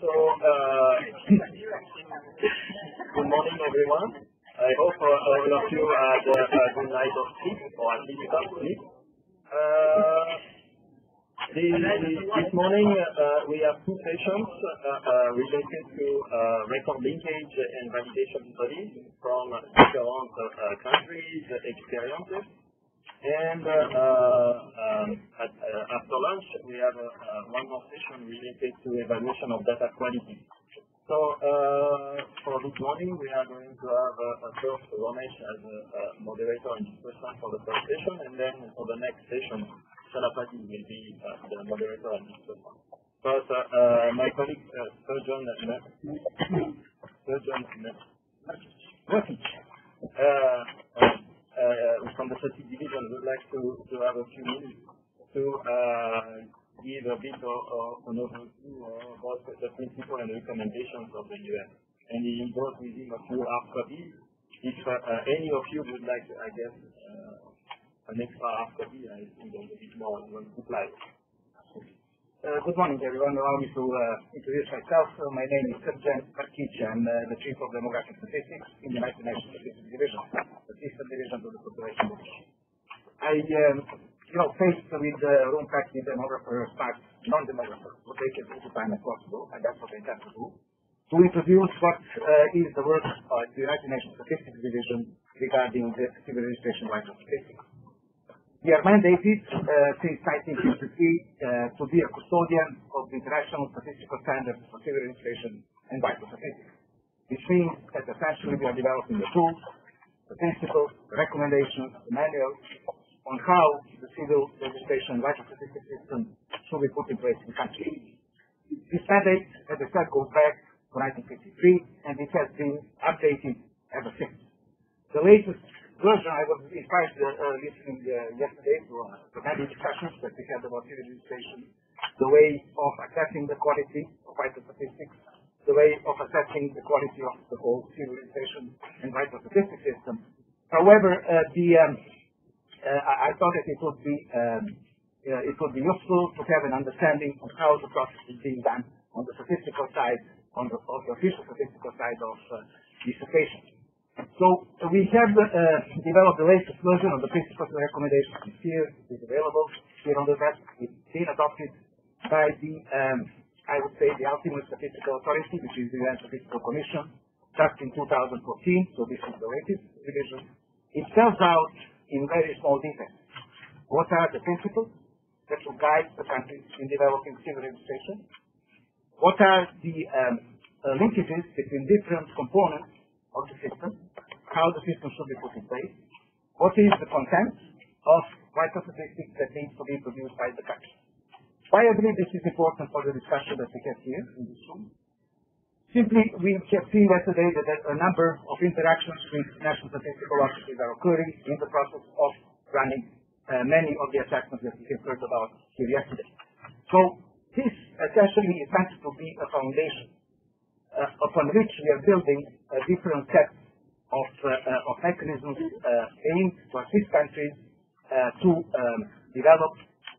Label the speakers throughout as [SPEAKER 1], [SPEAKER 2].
[SPEAKER 1] Good morning, everyone. I hope all of you had a good night of sleep, or at least some sleep. This morning, we have two sessions related to record linkage and validation studies from different countries' experiences. And after lunch, we have one more session related to evaluation of data quality. So for this morning, we are going to have first Romesh as a moderator and discussion for the first session, and then for the next session, Chalapati will be the moderator and discussion. But my colleague, Surgeon from the Static Division would like to have a few minutes to give a bit of an overview about the principle and recommendations of the UN. And he brought with him a few hard copies. If any of you would like, I guess, an extra hard copy, I think there's a bit more on one slide.
[SPEAKER 2] Good morning, everyone. Allow me to introduce myself. My name is Chalapati. I'm the Chief of Demographic Statistics in the United Nations Statistics Division, the System Division of the Population Division. Faced with room practice demographers, non-demographers, what they can do to time as possible, and that's what they intend to do, to introduce what is the work of the United Nations Statistics Division regarding the civil registration rights of statistics. We are mandated since 1953 to be a custodian of the international statistical standards for civil registration and vital statistics, which means that essentially we are developing the tools, the principles, the recommendations, the manuals on how the civil registration and vital statistics system should be put in place in the country. This mandate, as I said, goes back to 1953, and it has been updated ever since. The latest version, I was inspired listening yesterday to many discussions that we had about civil registration, the way of assessing the quality of vital statistics, the way of assessing the quality of the whole civil registration and vital statistics system. However, I thought that it would be useful to have an understanding of how the process is being done on the statistical side, on the official statistical side of this occasion. So we have developed the latest version of the principles and recommendations. Here it is available here on the web. It's been adopted by the, I would say, the ultimate statistical authority, which is the UN Statistical Commission, just in 2014. So this is the latest revision. It spells out in very small detail what are the principles that will guide the country in developing civil registration, what are the linkages between different components of the system, how the system should be put in place, what is the content of vital statistics that needs to be produced by the country. Why I believe this is important for the discussion that we have here in this room? Simply, we have seen yesterday that a number of interactions with national statistical offices are occurring in the process of running many of the assessments that we have heard about here yesterday. So this essentially is meant to be a foundation upon which we are building a different set of mechanisms aimed to assist countries to develop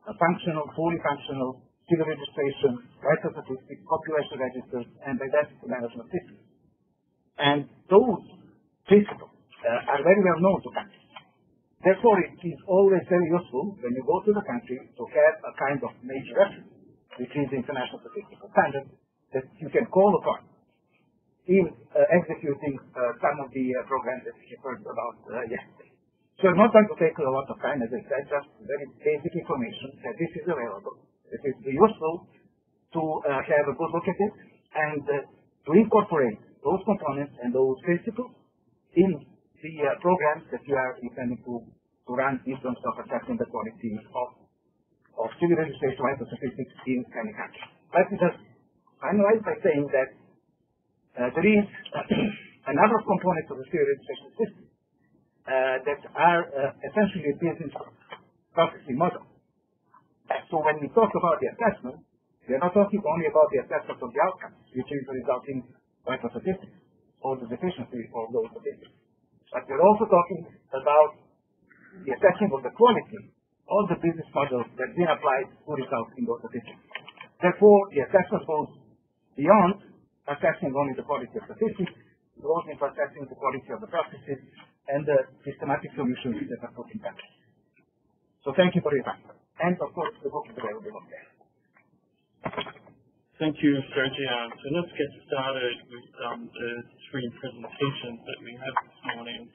[SPEAKER 2] a functional, fully functional civil registration, vital statistics, population registers, and identity management systems. And those principles are very well known to countries. Therefore, it is always very useful when you go to the country to have a kind of major reference, which is the international statistical standard, that you can call upon in executing some of the programs that we heard about yesterday. So I'm not going to take a lot of time, as I said, just very basic information that this is available. It is useful to have a good look at it and to incorporate those components and those principles in the programs that you are intending to run in terms of assessing the quality of civil registration vital statistics in any country. Let me just finalize by saying that there is a number of components of the civil registration system that are essentially a business processing model. So when we talk about the assessment, we are not talking only about the assessment of the outcomes, which is the resulting vital statistics, or the deficiency of those statistics. But we're also talking about the assessment of the quality of the business models that have been applied to result in those statistics. Therefore, the assessment goes beyond assessing only the quality of statistics, we're also assessing the quality of the processes and the systematic solutions that are put in practice. So thank you for your time. And of course, the book is available on there.
[SPEAKER 3] Thank you, Sergio. So let's get started with the three presentations that we have this morning.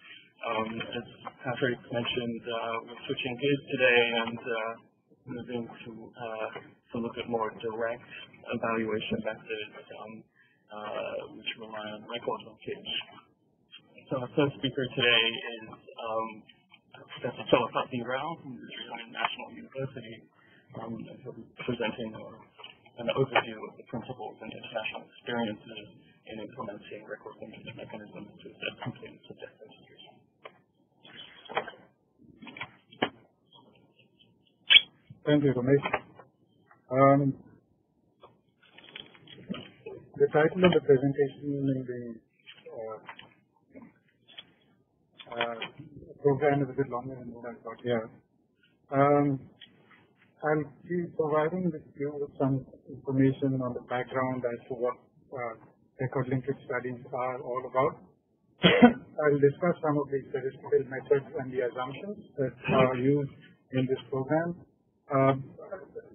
[SPEAKER 3] As Patrick mentioned, we're switching gears today and moving to look at more direct evaluation methods which rely on record linkage. So our first speaker today is Professor Chalapati from Gerland National University. He'll be presenting an overview of the principles and international experiences in implementing record linkage mechanisms to assess completeness of death registration.
[SPEAKER 4] Thank you, Romesh. The title of the presentation in the program is a bit longer than what I thought here. I'll be providing you with some information on the background as to what record linkage studies are all about. I'll discuss some of the statistical methods and the assumptions that are used in this program.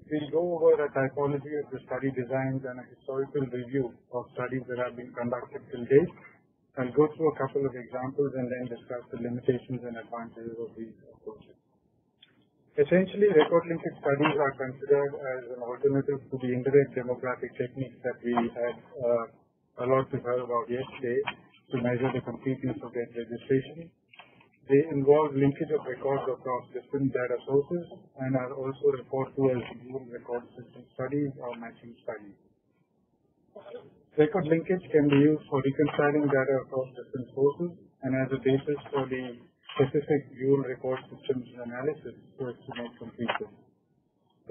[SPEAKER 4] We'll go over a typology of the study designs and a historical review of studies that have been conducted till date. I'll go through a couple of examples and then discuss the limitations and advantages of these approaches. Essentially, record linkage studies are considered as an alternative to the indirect demographic techniques that we had a lot to hear about yesterday to measure the completeness of death registration. They involve linkage of records across different data sources and are also referred to as dual record system studies or matching studies. Record linkage can be used for reconciling data across different sources and as a basis for the specific dual record systems analysis to estimate completeness.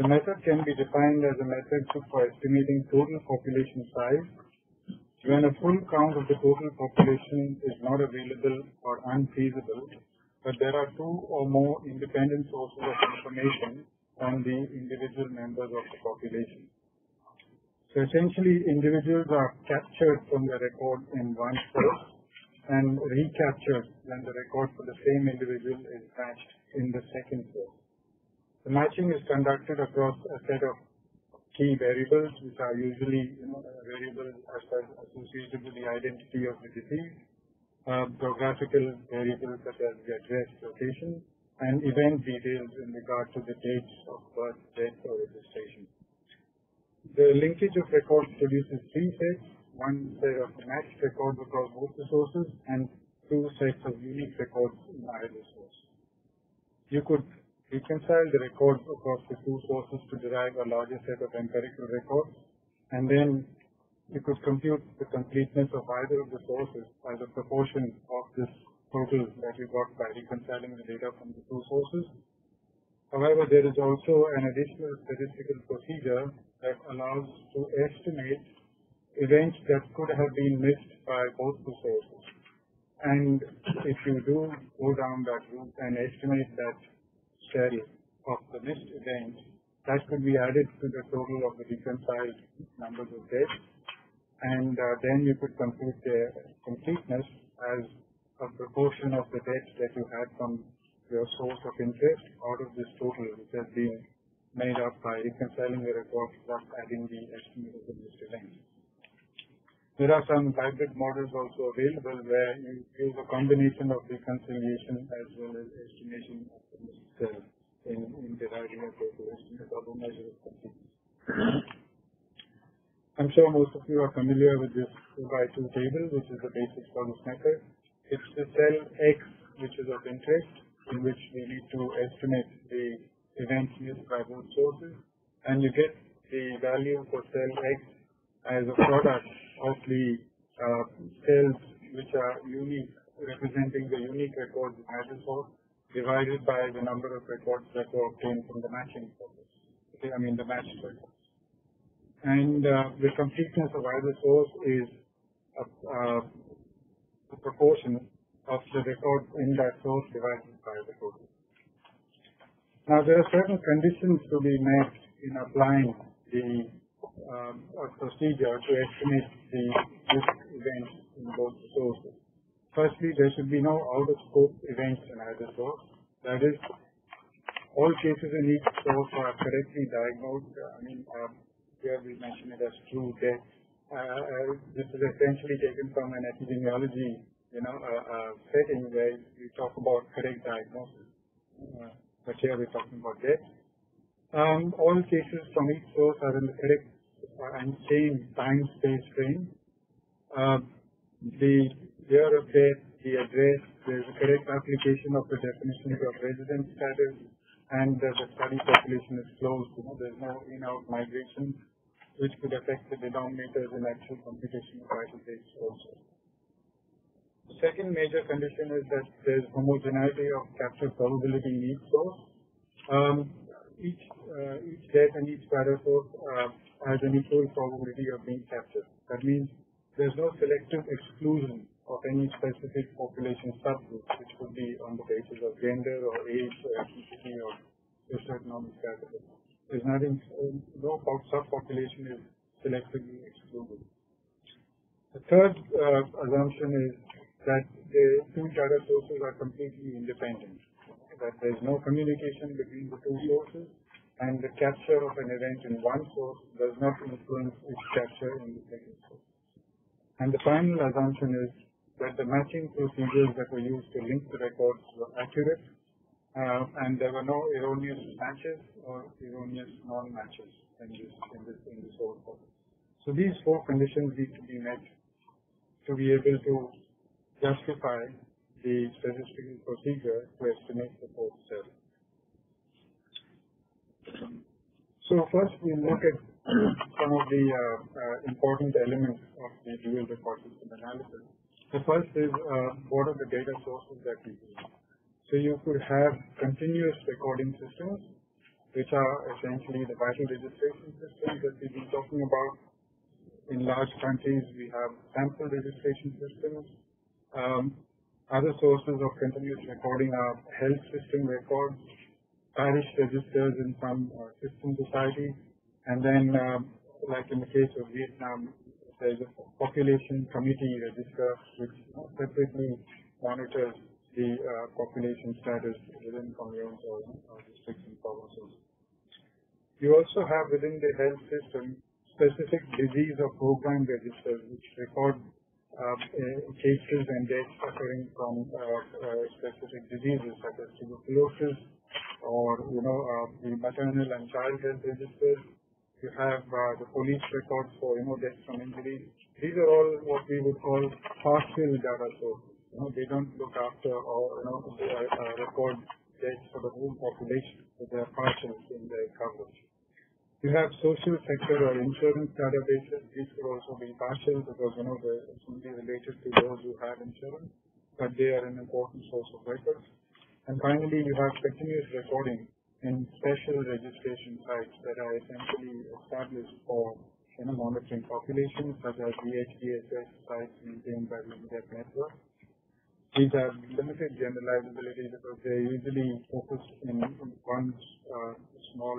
[SPEAKER 4] The method can be defined as a method for estimating total population size when a full count of the total population is not available or unfeasible, but there are two or more independent sources of information on the individual members of the population. So essentially, individuals are captured from the record in one source and recaptured when the record for the same individual is matched in the second source. The matching is conducted across a set of key variables, which are usually variables associated with the identity of the deceased, geographical variables such as the address, location, and event details in regard to the dates of birth, death, or registration. The linkage of records produces three sets, one set of matched records across both the sources and two sets of unique records in either source. You could reconcile the records across the two sources to derive a larger set of empirical records, and then you could compute the completeness of either of the sources as a proportion of this total that you got by reconciling the data from the two sources. However, there is also an additional statistical procedure that allows to estimate events that could have been missed by both the sources. And if you do go down that route and estimate that share of the missed event, that could be added to the total of the reconciled numbers of deaths, and then you could compute the completeness as a proportion of the deaths that you had from your source of interest out of this total, which has been made up by reconciling the records plus adding the estimate of the missed events. There are some hybrid models also available where you use a combination of reconciliation as well as estimation of the missed cell in deriving a total estimate of a measure of completeness. I'm sure most of you are familiar with this 2x2 table, which is the basis for this method. It's the cell X which is of interest, in which we need to estimate the events missed by both sources, and you get the value for cell X as a product of the cells which are unique, representing the unique records in either source, divided by the number of records that were obtained from the matching process. Okay, I mean the matched records. And the completeness of either source is a proportion of the records in that source divided by the total. Now there are certain conditions to be met in applying the a procedure to estimate the risk events in both sources. Firstly, there should be no out-of-scope events in either source. That is, all cases in each source are correctly diagnosed. Here we mention it as true death. This is essentially taken from an epidemiology, setting where we talk about correct diagnosis. But here we're talking about death. All cases from each source are in the correct and same time-space frame. The year of death, the address, there's a correct application of the definitions of resident status, and the study population is closed. There's no in-out migration, which could affect the denominators in actual computation of vital dates also. The second major condition is that there's homogeneity of capture probability in each source. Each death and each data source has an equal probability of being captured. That means there's no selective exclusion of any specific population subgroup, which could be on the basis of gender or age or ethnicity or socioeconomic status. There's nothing, no subpopulation is selectively excluded. The third assumption is that the two data sources are completely independent, that there's no communication between the two sources, and the capture of an event in one source does not influence its capture in the second source. And the final assumption is that the matching procedures that were used to link the records were accurate, and there were no erroneous matches or erroneous non-matches in this whole process. So these four conditions need to be met to be able to justify the statistical procedure to estimate the fourth cell. So first we look at some of the important elements of the dual record system analysis. The first is what are the data sources that we use. So you could have continuous recording systems, which are essentially the vital registration systems that we've been talking about. In large countries, we have sample registration systems. Other sources of continuous recording are health system records, parish registers in some system societies, and then, like in the case of Vietnam, there's a population committee register which separately monitors the population status within communes or districts and provinces. You also have within the health system specific disease or program registers which record cases and deaths occurring from specific diseases such as tuberculosis or the maternal and child health registers. You have the police records for deaths from injuries. These are all what we would call partial data sources. They don't look after or record deaths for the whole population, but they are partial in their coverage. You have social sector or insurance databases. These could also be partial because they're only related to those who have insurance, but they are an important source of records. And finally, you have continuous recording in special registration sites that are essentially established for monitoring populations, such as VHDSS sites maintained by the Internet network. These have limited generalizability because they usually focus in one small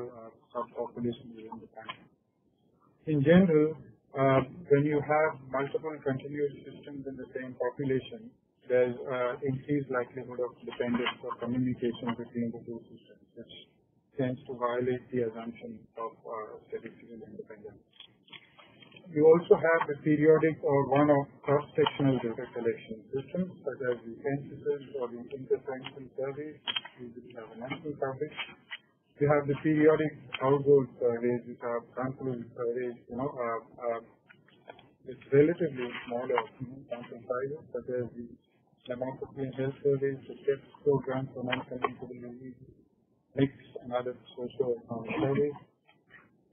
[SPEAKER 4] subpopulation within the country. In general, when you have multiple continuous systems in the same population, there's increased likelihood of dependence or communication between the two systems, which tends to violate the assumption of statistical independence. You also have the periodic or one-off cross-sectional data collection systems, such as the Census or the intersection surveys, which usually have a national coverage. You have the periodic household surveys, which are sample surveys, with relatively smaller sample sizes, such as the demography and health surveys, the STEPS program for non-communicable diseases, mix and other socio-economic surveys.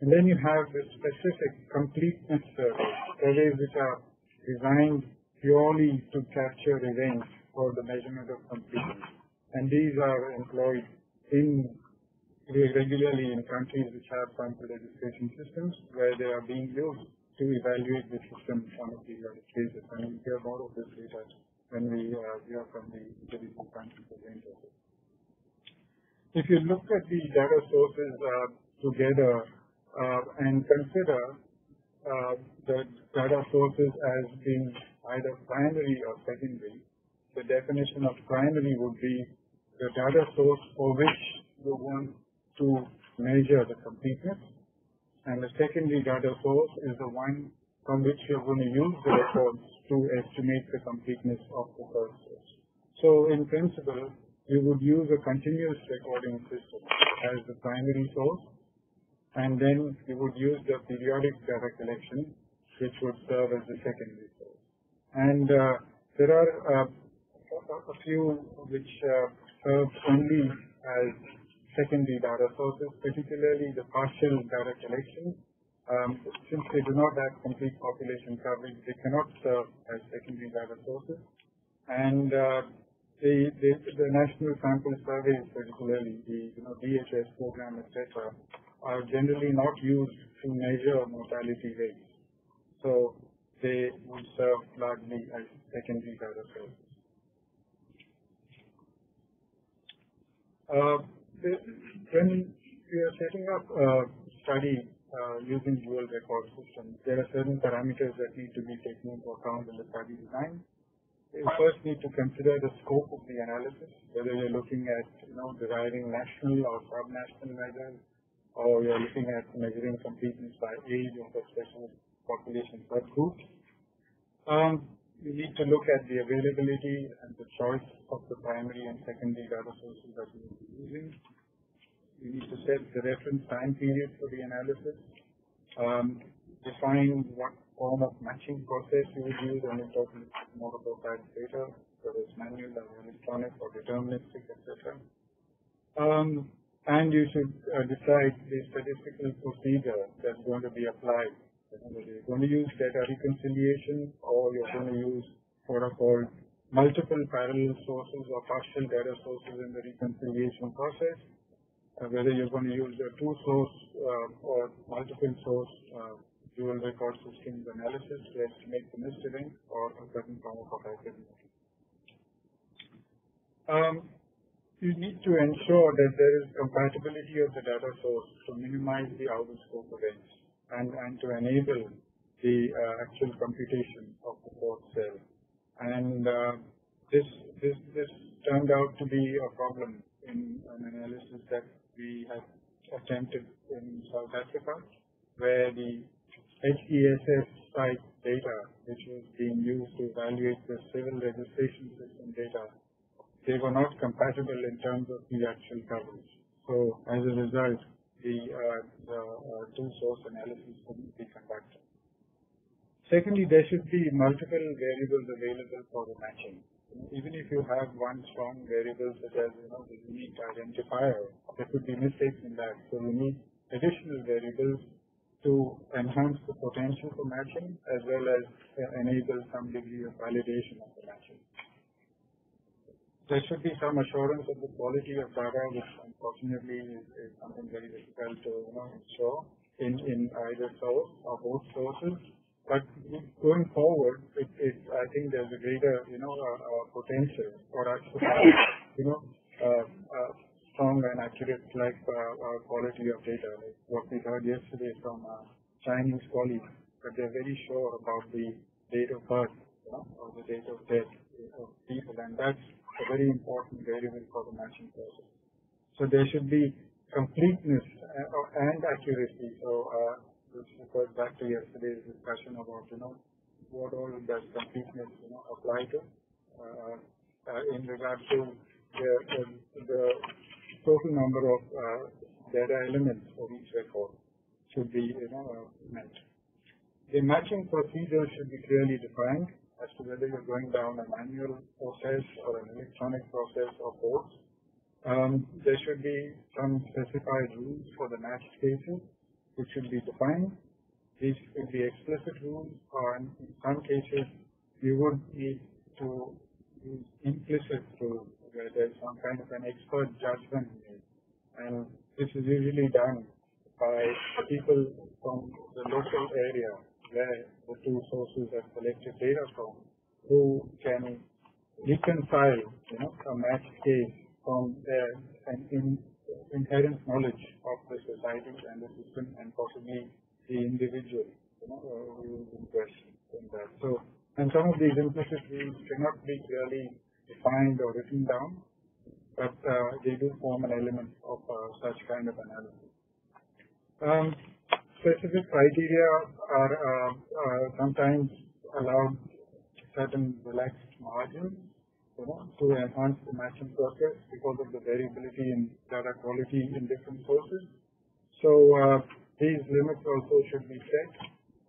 [SPEAKER 4] And then you have the specific completeness surveys which are designed purely to capture events for the measurement of completeness. And these are employed regularly in countries which have sample registration systems where they are being used to evaluate the system on a periodic basis. And we'll hear more of this later when we hear from the individual country presenters. If you look at the data sources together and consider the data sources as being either primary or secondary. The definition of primary would be the data source for which you want to measure the completeness, and the secondary data source is the one from which you're going to use the records to estimate the completeness of the first source. So in principle, you would use a continuous recording system as the primary source, and then you would use the periodic data collection, which would serve as the secondary source. And there are a few which serve only as secondary data sources, particularly the partial data collection. Since they do not have complete population coverage, they cannot serve as secondary data sources. And the national sample surveys, particularly the DHS program, etc., are generally not used to measure mortality rates. So they would serve largely as secondary data sources. When we are setting up a study using dual record systems, there are certain parameters that need to be taken into account in the study design. You first need to consider the scope of the analysis, whether you're looking at deriving national or sub-national measures, or you're looking at measuring completeness by age of a special population subgroup. You need to look at the availability and the choice of the primary and secondary data sources that you will be using. You need to set the reference time period for the analysis, define what form of matching process you would use, and we'll talk a little bit more about that later, whether it's manual or electronic or deterministic, etc. And you should decide the statistical procedure that's going to be applied. Whether you're going to use data reconciliation, or you're going to use what are called multiple parallel sources or partial data sources in the reconciliation process, whether you're going to use a two-source or multiple-source dual record systems analysis to estimate the missed event or a certain form of activity. You need to ensure that there is compatibility of the data source to minimize the out-of-scope events and to enable the actual computation of the fourth cell. And this turned out to be a problem in an analysis that we had attempted in South Africa, where the HESS site data, which was being used to evaluate the civil registration system data, they were not compatible in terms of the actual coverage. So as a result, the two-source analysis couldn't be conducted. Secondly, there should be multiple variables available for the matching. Even if you have one strong variable such as the unique identifier, there could be mistakes in that. So you need additional variables to enhance the potential for matching, as well as enable some degree of validation of the matching. There should be some assurance of the quality of data, which unfortunately is something very difficult to ensure in either source or both sources. But going forward, I think there's a greater potential for us to have strong and accurate quality of data, like what we heard yesterday from Chinese colleagues, that they're very sure about the date of birth or the date of death of people, and that's a very important variable for the matching process. So there should be completeness and accuracy. So this goes back to yesterday's discussion about what all does completeness apply to in regard to the total number of data elements for each record should be met. The matching procedure should be clearly defined as to whether you're going down a manual process or an electronic process or both. There should be some specified rules for the matched cases, which should be defined. These could be explicit rules, or in some cases you would need to use implicit rules, where there's some kind of an expert judgment made. And this is usually done by people from the local area where the two sources have collected data from, who can reconcile a matched case from their inherent knowledge of the society and the system and possibly the individual rules in question in that. So, and some of these implicit rules cannot be clearly defined or written down, but they do form an element of such kind of analysis. Specific criteria are sometimes allowed certain relaxed margins, to enhance the matching process because of the variability in data quality in different sources. So these limits also should be set,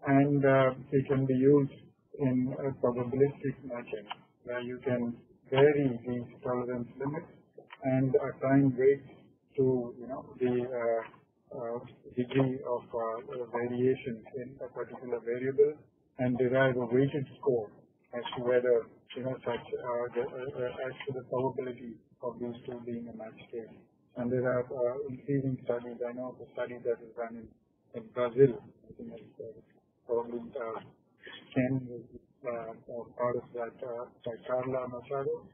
[SPEAKER 4] and they can be used in probabilistic matching, where you can vary these tolerance limits and assign weights to the degree of variation in a particular variable, and derive a weighted score as to whether such as to the probability of these two being a match case. And there are increasing studies. I know of a study that is done in Brazil. I think it's probably Ken was part of that by Carla Machado.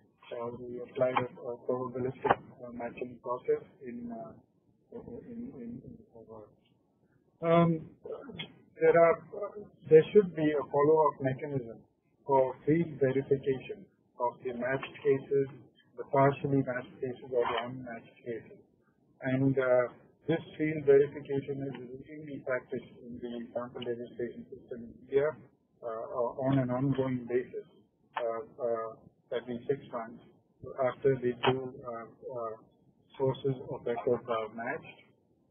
[SPEAKER 4] We applied a probabilistic matching process in the world. There should be a follow-up mechanism for field verification of the matched cases, the partially matched cases, or the unmatched cases. And this field verification is routinely practiced in the sample registration system in India on an ongoing basis, every 6 months, after the two sources of records are matched.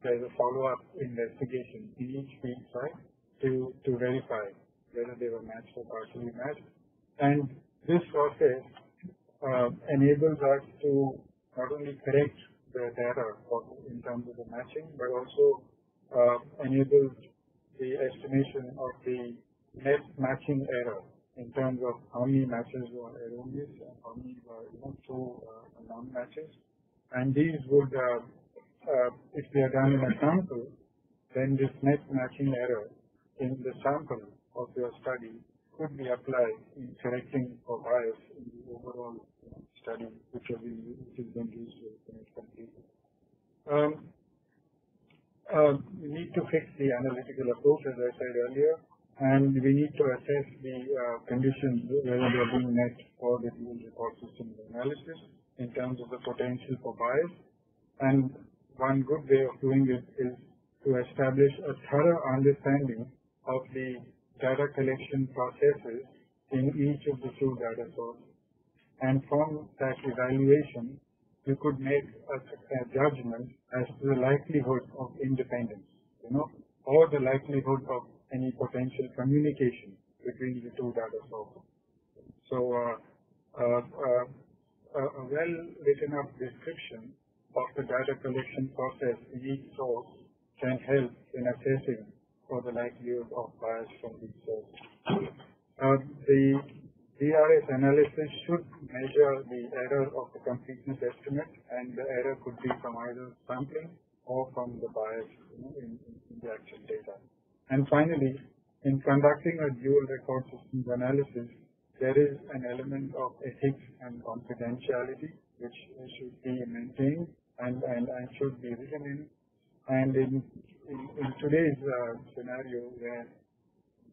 [SPEAKER 4] There is a follow-up investigation in each field site to verify whether they were matched or partially matched. And this process enables us to not only correct the data in terms of the matching, but also enables the estimation of the net matching error in terms of how many matches were erroneous and how many were true non-matches. And these would, if they are done in a sample, then this net matching error in the sample of your study could be applied in correcting for bias in the overall study, which is being used to finish completely. We need to fix the analytical approach, as I said earlier, and we need to assess the conditions, whether they are being met for the dual report system analysis in terms of the potential for bias. And one good way of doing it is to establish a thorough understanding of the data collection processes in each of the two data sources. And from that evaluation, you could make a judgment as to the likelihood of independence, or the likelihood of any potential communication between the two data sources. So a well-written up description of the data collection process in each source can help in assessing for the likelihood of bias from these sources. The DRS analysis should measure the error of the completeness estimate, and the error could be from either sampling or from the bias in the actual data. And finally, in conducting a dual record systems analysis, there is an element of ethics and confidentiality which should be maintained and should be written in. And in today's scenario, where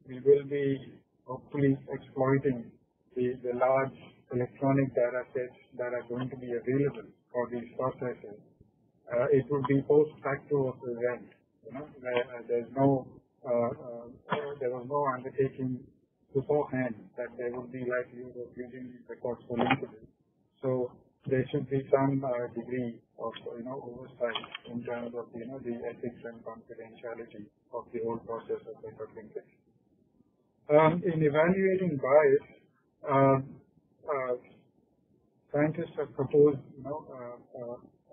[SPEAKER 4] we will be hopefully exploiting the large electronic data sets that are going to be available for these processes, it would be post facto of the event, where there was no undertaking beforehand that there would be likelihood of using these records for linkages. So there should be some degree of oversight in terms of the ethics and confidentiality of the whole process of record linkage. In evaluating bias, scientists have proposed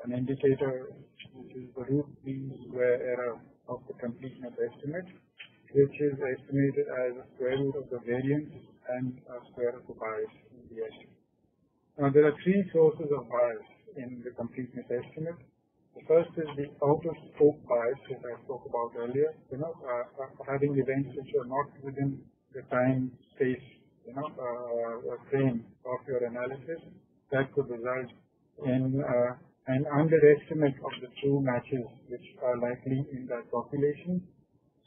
[SPEAKER 4] an indicator which is the root mean square error of the completeness estimate, which is estimated as a square root of the variance and a square of the bias in the estimate. Now, there are three sources of bias in the completeness estimate. The first is the out-of-scope bias, as I spoke about earlier, having events which are not within the time, space, frame of your analysis. That could result in an underestimate of the true matches which are likely in that population.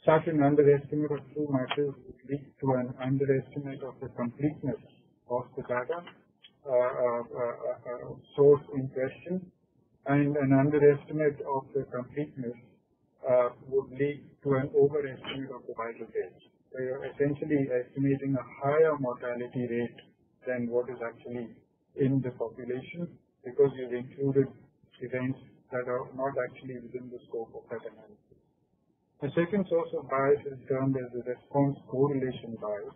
[SPEAKER 4] such an underestimate of true matches would lead to an underestimate of the completeness of the data source in question, and an underestimate of the completeness would lead to an overestimate of the vital dates. So you're essentially estimating a higher mortality rate than what is actually in the population, because you've included events that are not actually within the scope of that analysis. The second source of bias is termed as the response correlation bias,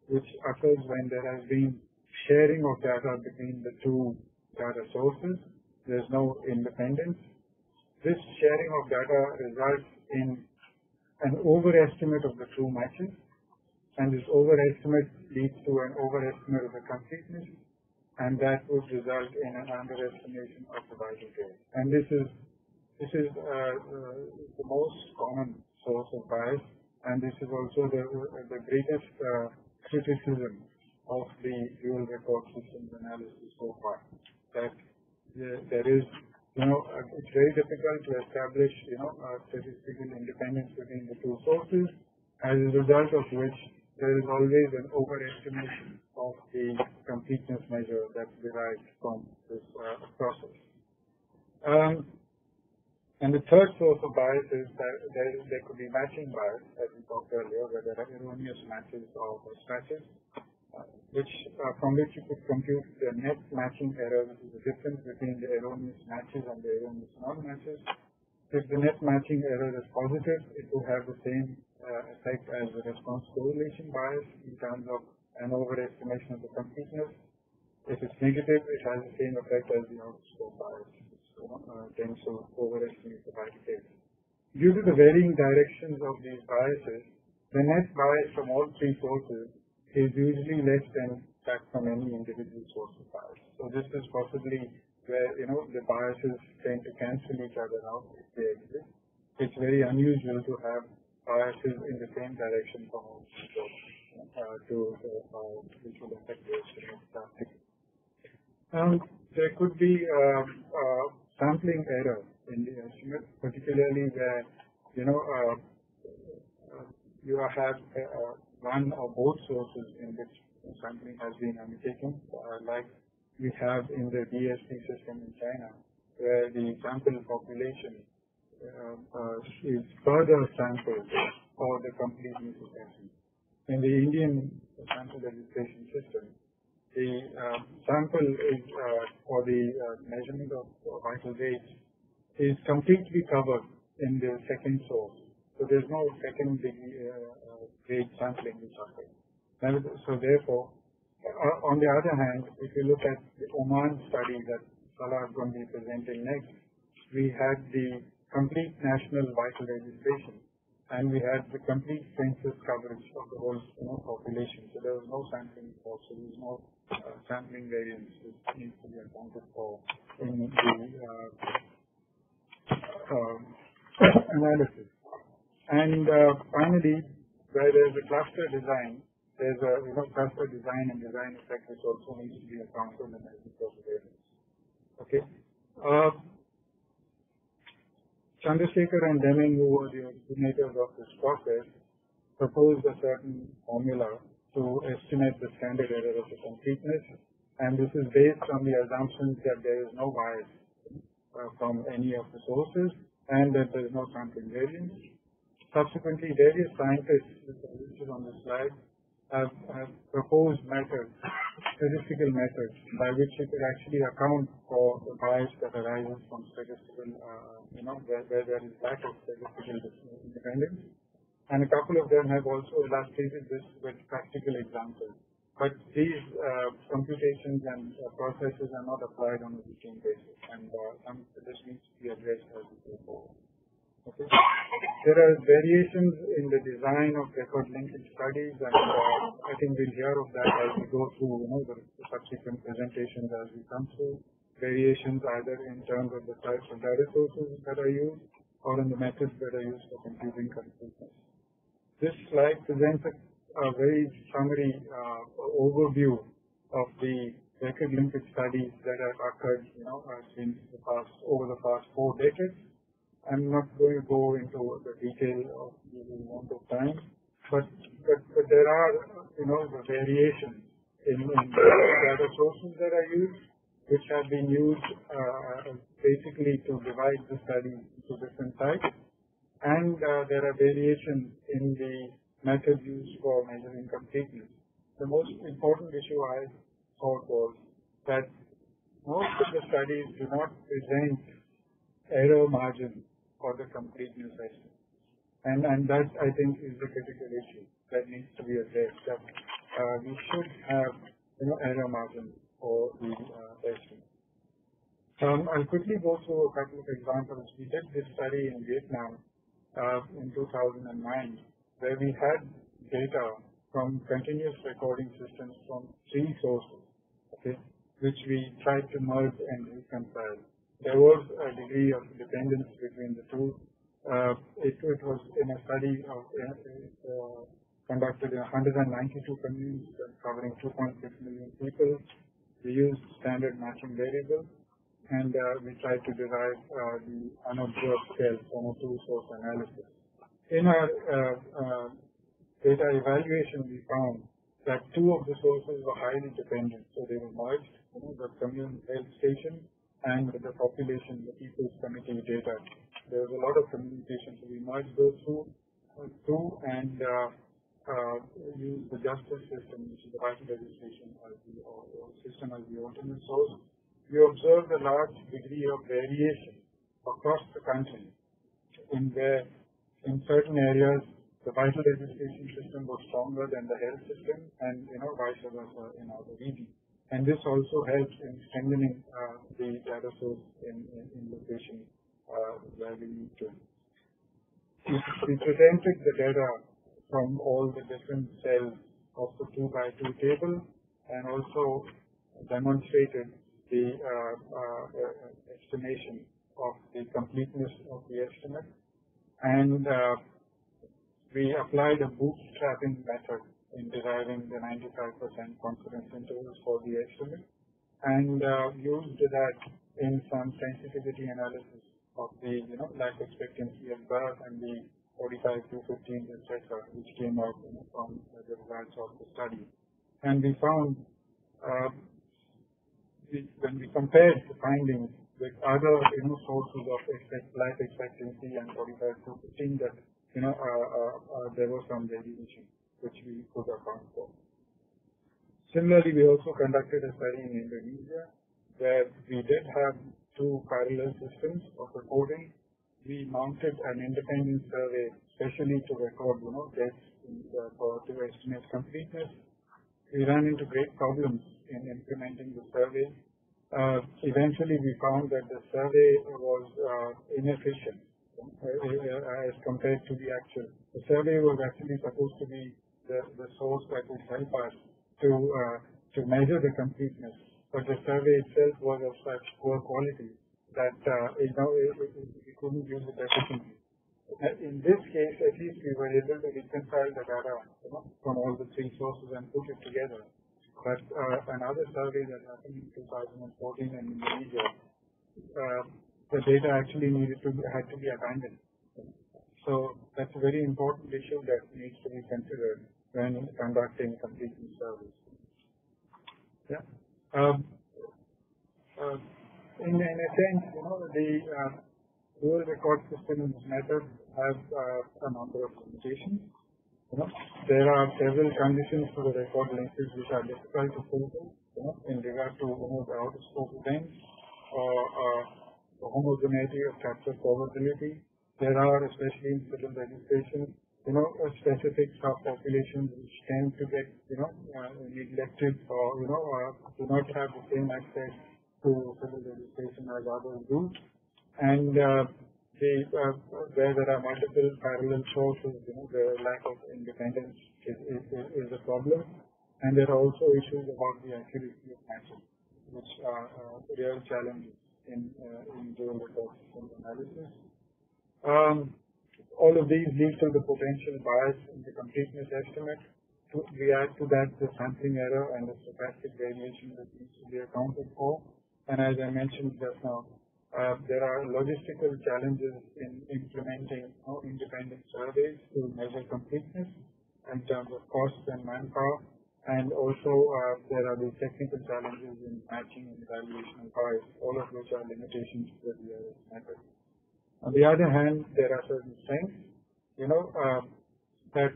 [SPEAKER 4] which occurs when there has been sharing of data between the two data sources. There's no independence. This sharing of data results in an overestimate of the true matches, and this overestimate leads to an overestimate of the completeness, and that would result in an underestimation of the vital dates. And this is the most common source of bias, and this is also the greatest criticism of the dual record systems analysis so far. That there is, it's very difficult to establish, statistical independence between the two sources, as a result of which there is always an overestimation of the completeness measure that's derived from this process. And the third source of bias is that there could be matching bias, as we talked earlier, where there are erroneous matches or mismatches, from which you could compute the net matching error, which is the difference between the erroneous matches and the erroneous non-matches. If the net matching error is positive, it will have the same effect as the response correlation bias in terms of an overestimation of the completeness. If it's negative, it has the same effect as the out-of-scope bias. Tends to overestimate the vital dates. Due to the varying directions of these biases, the net bias from all three sources is usually less than that from any individual source of bias. So this is possibly where the biases tend to cancel each other out if they exist. It's very unusual to have biases in the same direction from all three sources which will affect the estimate drastically. There could be sampling error in the estimate, particularly where you have one or both sources in which sampling has been undertaken, like we have in the DSP system in China, where the sample population is further sampled for the completeness assessment. In the Indian sample registration system, the sample is for the measurement of vital dates is completely covered in the second source. So there's no second grade sampling which occurs. So therefore, on the other hand, if you look at the Oman study that Salah is going to be presenting next, we had the complete national vital registration, and we had the complete census coverage of the whole population. So there was no sampling involved, so there was no sampling variance which needs to be accounted for in the analysis. And finally, where there's a cluster design, there's a cluster design and design effect which also needs to be accounted in the variance. Okay. Chandrasekhar and Deming, who were the originators of this process, proposed a certain formula to estimate the standard error of the completeness, and this is based on the assumption that there is no bias from any of the sources and that there is no sampling variance. Subsequently, various scientists, which are listed on the slide, have proposed methods, statistical methods, by which you could actually account for the bias that arises from statistical, where there is lack of statistical independence. And a couple of them have also illustrated this with practical examples. But these computations and processes are not applied on a routine basis, and this needs to be addressed as we go forward. Okay. There are variations in the design of record linkage studies, and I think we'll hear of that as we go through the subsequent presentations as we come through. Variations either in terms of the types of data sources that are used or in the methods that are used for computing completeness. This slide presents a very summary overview of the record linkage studies that have occurred since over the past 4 decades. I'm not going to go into the detail of the amount of time, but there are, the variations in data sources that are used, which have been used basically to divide the study into different types. And there are variations in the method used for measuring completeness. The most important issue I thought was that most of the studies do not present error margin for the completeness estimate. And that, I think, is the critical issue that needs to be addressed, that we should have error margin for the estimate. I'll quickly go through a couple of examples. We did this study in Vietnam in 2009, where we had data from continuous recording systems from 3 sources, which we tried to merge and reconcile. There was a degree of dependence between the two. It was in a study conducted in 192 communities covering 2.6 million people. We used standard matching variables, and we tried to derive the unobserved scale from a 2-source analysis. In our data evaluation, we found that 2 of the sources were highly dependent, so they were merged, the commune health station and the population, the people's committee data. There was a lot of communication, so we merged those two and used the justice system, which is the vital registration as the system as the ultimate source. We observed a large degree of variation across the country in certain areas the vital registration system was stronger than the health system, and vice versa in other regions. And this also helps in strengthening the data source in location where we need to. We presented the data from all the different cells of the 2x2 table, and also demonstrated the estimation of the completeness of the estimate. And we applied a bootstrapping method in deriving the 95% confidence intervals for the estimate, and used that in some sensitivity analysis of the life expectancy at birth and the 45 to 15, etc., which came out from the results of the study. And we found when we compared the findings with other sources of life expectancy and 45 to 15, that there was some variation which we could account for. Similarly, we also conducted a study in Indonesia where we did have 2 parallel systems of recording. We mounted an independent survey specially to record deaths to estimate completeness. We ran into great problems in implementing the survey. Eventually, we found that the survey was inefficient as compared to the actual. The survey was actually supposed to be the source that would help us to measure the completeness, but the survey itself was of such poor quality that we couldn't use it efficiently. In this case, at least we were able to reconcile the data from all the 3 sources and put it together. But another survey that happened in 2014 in Indonesia, the data actually had to be abandoned. So that's a very important issue that needs to be considered when conducting completeness surveys. Yeah. In a sense, the dual record system method has a number of limitations. There are several conditions to the record linkage which are difficult to fulfill in regard to the out-of-scope events or the homogeneity of capture probability. There are, especially in civil registration, specific subpopulations which tend to get neglected or do not have the same access to civil registration as others do. And where there are multiple parallel sources, the lack of independence is a problem. And there are also issues about the accuracy of matching, which are real challenges in dual record system analysis. All of these lead to the potential bias in the completeness estimate. We add to that the sampling error and the stochastic variation that needs to be accounted for. And as I mentioned just now, There are logistical challenges in implementing independent surveys to measure completeness in terms of cost and manpower, and also there are the technical challenges in matching and evaluation of bias, all of which are limitations to the DRS method. On the other hand, there are certain strengths, that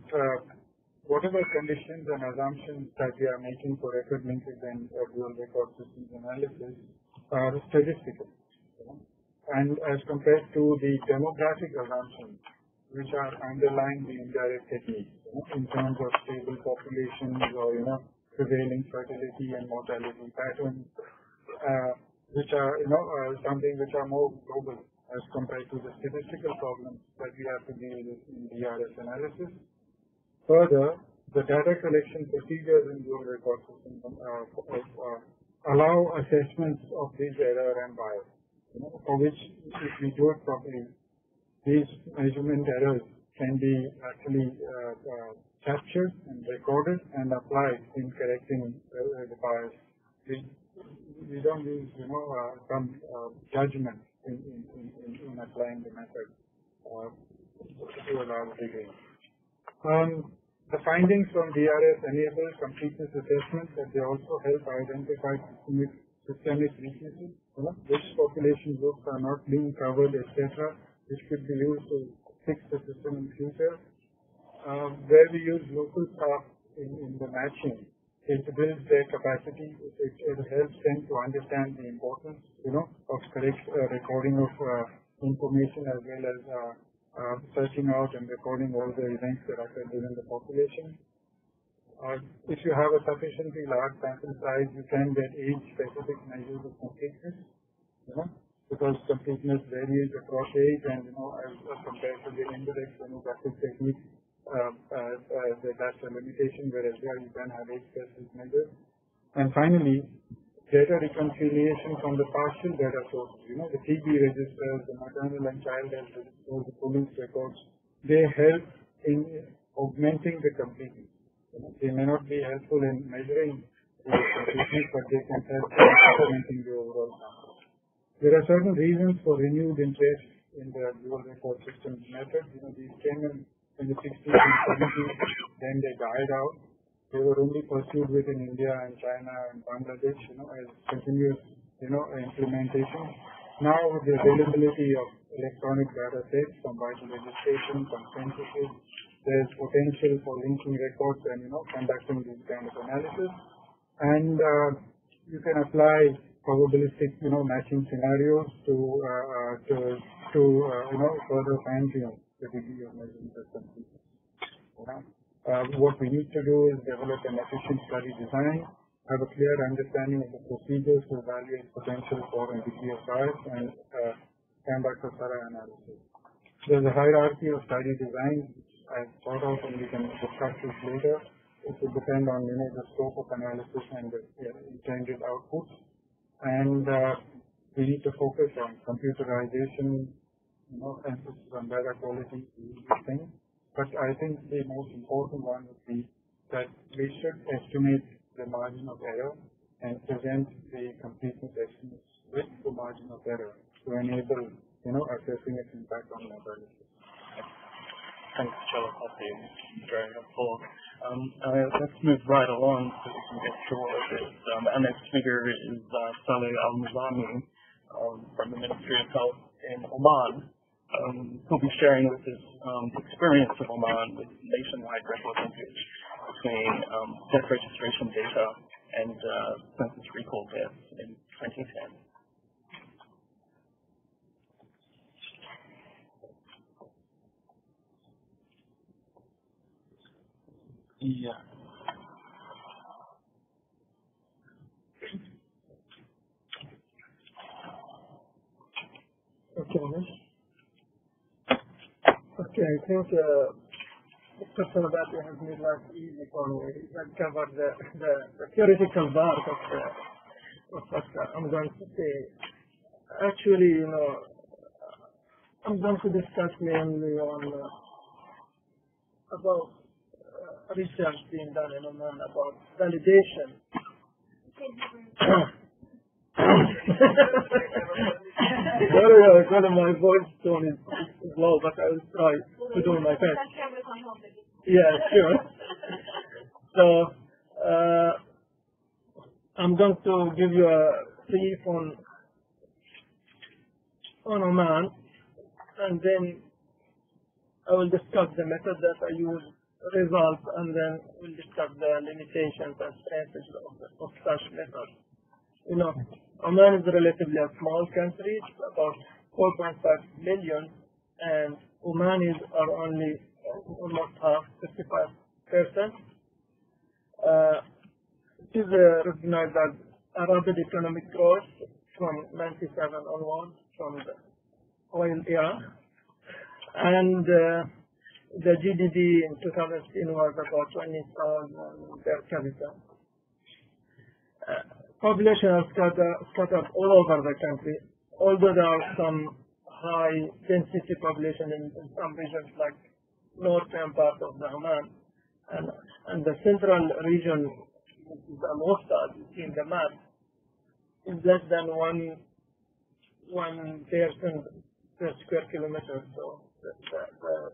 [SPEAKER 4] whatever conditions and assumptions that we are making for record linkage and dual record systems analysis are statistical. And as compared to the demographic assumptions, which are underlying the indirect techniques, in terms of stable populations or, prevailing fertility and mortality patterns, which are, something which are more global as compared to the statistical problems that we have to deal with in DRS analysis. Further, the data collection procedures in dual record systems allow assessments of this error and bias, for which, if we do it properly, these measurement errors can be actually captured and recorded and applied in correcting the bias. We don't use, some judgment in applying the method to a large degree. The findings from DRS enable completeness assessment, but they also help identify systemic weaknesses, which population groups are not being covered, etc., which could be used to fix the system in future. Where we use local staff in the matching, it builds their capacity. It helps them to understand the importance, of correct recording of information, as well as searching out and recording all the events that occur within the population. If you have a sufficiently large sample size, you can get age-specific measures of completeness, because completeness varies across age, and as compared to the indirect demographic technique, that's a limitation, whereas here you can have age-specific measures. And finally, data reconciliation from the partial data sources, the TB registers, the maternal and child health registers, the police records, they help in augmenting the completeness. They may not be helpful in measuring the completeness, but they can help in implementing the overall sample. There are certain reasons for renewed interest in the dual record systems method. These came in the 60s and 70s, then they died out. They were only pursued within India and China and Bangladesh, as continuous, implementation. Now, with the availability of electronic data sets from vital registration, from censuses, there's potential for linking records and, conducting this kind of analysis. And you can apply probabilistic, matching scenarios to further fine-tune the degree of measurement of completeness. What we need to do is develop an efficient study design, have a clear understanding of the procedures to evaluate potential for and degree of bias, and conduct a thorough analysis. There's a hierarchy of study design I've thought out, and we can discuss this later. It will depend on the scope of analysis and the intended outputs. And we need to focus on computerization, emphasis on data quality, these things. But I think the most important one would be that we should estimate the margin of error and present the completeness estimates with the margin of error to enable, assessing its impact on mortality.
[SPEAKER 3] Thanks, Chalapati. Very helpful. Let's move right along so we can get through all of this. Our next speaker is Salah Muzahmi from the Ministry of Health in Oman. He'll be sharing with his experience of Oman with nationwide record linkage between death registration data and census recall deaths in 2010.
[SPEAKER 5] Yeah.
[SPEAKER 6] Okay, Romesh. Okay, I think Dr. Chalapati has made life easy for me. That covered the theoretical part of what I'm going to say. Actually, I'm going to discuss mainly on about research being done in Oman about validation. Sorry, my voice tone is low, but I will try to do my best. Yeah, sure. So, I'm going to give you a brief on Oman, and then I will discuss the method that I use, results, and then we'll discuss the limitations and strengths of such methods. You know, Oman is relatively a small country, it's about 4.5 million, and Omanis are only almost half, 55%. It is recognized as a rapid economic growth from 97 onwards, from the oil era. And the GDP in 2016 was about 20,000 per capita. Population are scattered all over the country, although there are some high density population in some regions like northern part of the Oman, and the central region, which is Al-Wusta, in the map, is less than 1 person per square kilometer. So the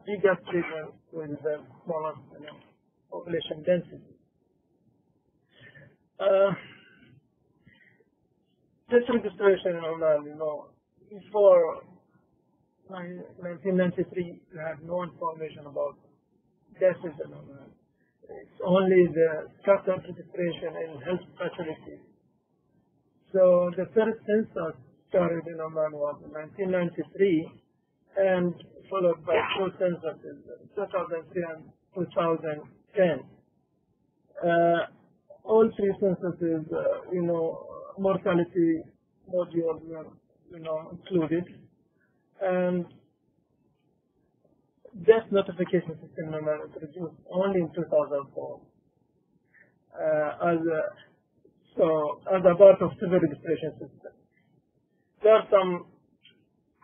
[SPEAKER 6] biggest region with the smallest population density. This registration in Oman, before 1993, we had no information about deaths in Oman. It's only the scattered registration in health facilities. So the first census started in Oman was in 1993, and followed by two censuses, 2003 and 2010. All three censuses, mortality modules were, included, and death notification system was introduced only in 2004 as a part of civil registration system. There are some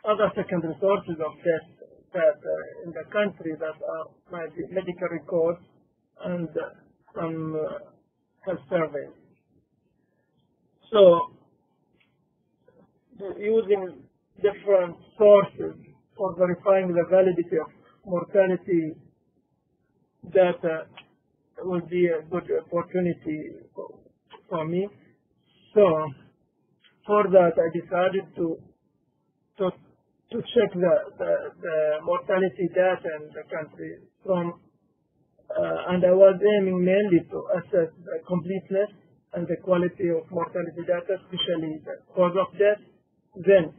[SPEAKER 6] other secondary sources of death that in the country that might be medical records and some health surveys. So, using different sources for verifying the validity of mortality data would be a good opportunity for me. So, for that, I decided to check the mortality data in the country from, and I was aiming mainly to assess the completeness and the quality of mortality data, especially the cause of death. Then,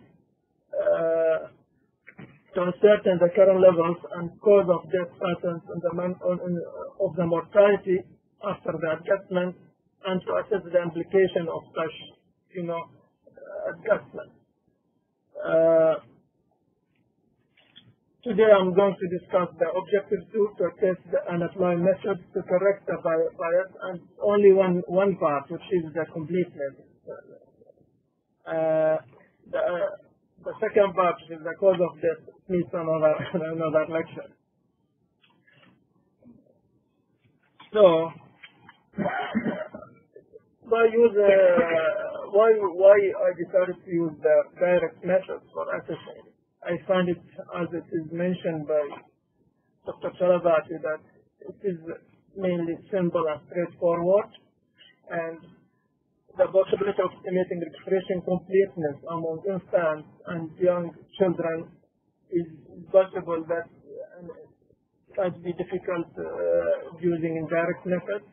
[SPEAKER 6] to ascertain the current levels and cause of death patterns of the mortality after the adjustment, and to assess the implication of such, adjustment. Today I'm going to discuss the objective tool to test and apply methods to correct the bias, and only one part, which is the completeness. The second part, which is the cause of death, needs another lecture. So, why I decided to use the direct methods for assessing? I find it, as it is mentioned by Dr. Chalapati, that it is mainly simple and straightforward, and the possibility of estimating registration completeness among infants and young children is possible, that might be difficult using indirect methods.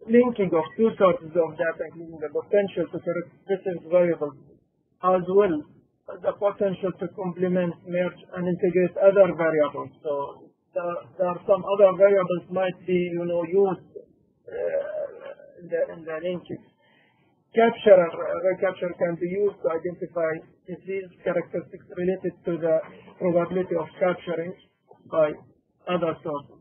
[SPEAKER 6] Linking of two sources of data, including the potential to correct different variables, as well as the potential to complement, merge, and integrate other variables. So there are some other variables might be, used in the linkage. Capture and recapture can be used to identify disease characteristics related to the probability of capturing by other sources.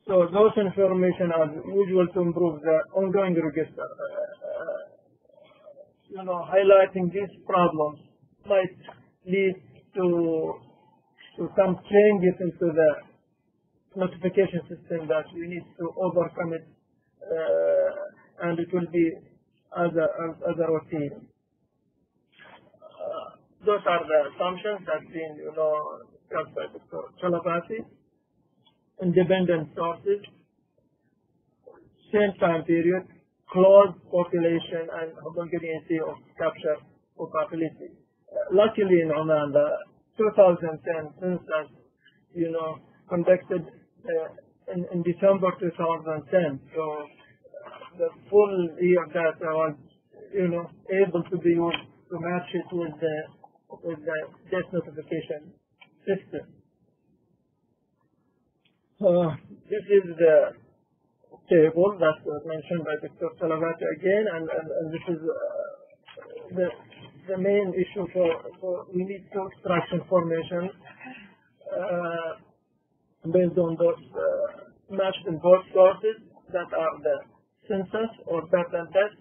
[SPEAKER 6] So those information are usual to improve the ongoing register. Highlighting these problems might lead to some changes into the notification system that we need to overcome it, and it will be as a routine. Those are the assumptions that been, discussed by Dr. Chalapati. Independent sources, same time period, close population and homogeneity of capture for population. Luckily in Oman, the 2010 census, conducted in December 2010. So the full year data was, able to be used to match it with the death notification system. This is the table that was mentioned by Dr. Chalapati again, and this is the main issue for we need to extract information based on those matched in both sources that are the census or birth and death,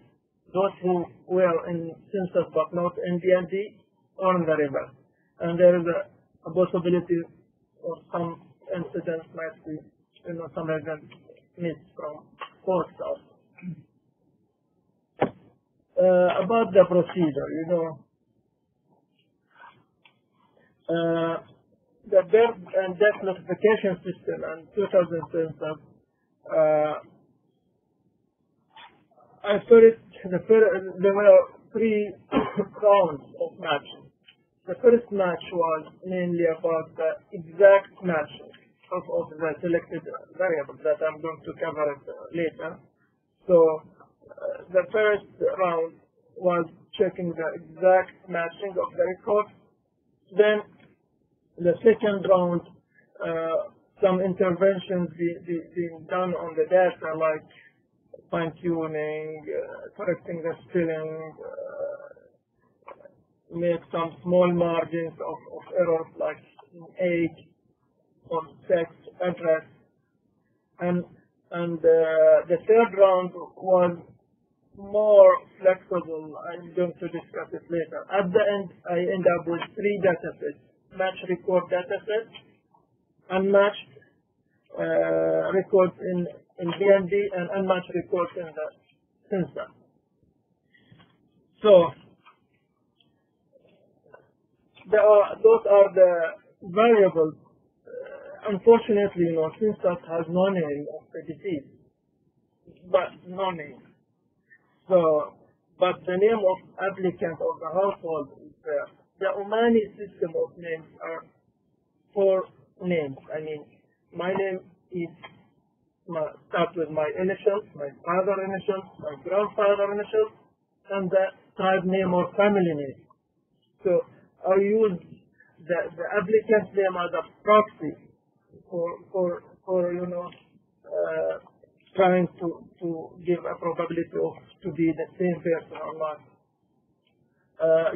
[SPEAKER 6] those who were in census but not in DND or in the river. And there is a possibility of some incidents might be, some events missed from both sides. About the procedure, the birth and death notification system and 2000 census, there were 3 rounds of matching. The first match was mainly about the exact matching of the selected variables that I'm going to cover it later. So the first round was checking the exact matching of the record. Then the second round, some interventions being done on the data, like fine-tuning, correcting the spelling, make some small margins of errors like age or sex, address, and the third round was more flexible. I'm going to discuss it later. At the end, I end up with 3 data sets: match record data set, unmatched records in DMD, and unmatched records in the census. So those are the variables. Unfortunately, census has no name of the disease, but no name. So, but the name of applicant of the household is there. The Omani system of names are 4 names. I mean, my name is start with my initials, my father initials, my grandfather initials, and the tribe name or family name. So I use the applicant's name as a proxy for trying to give a probability of to be the same person or not.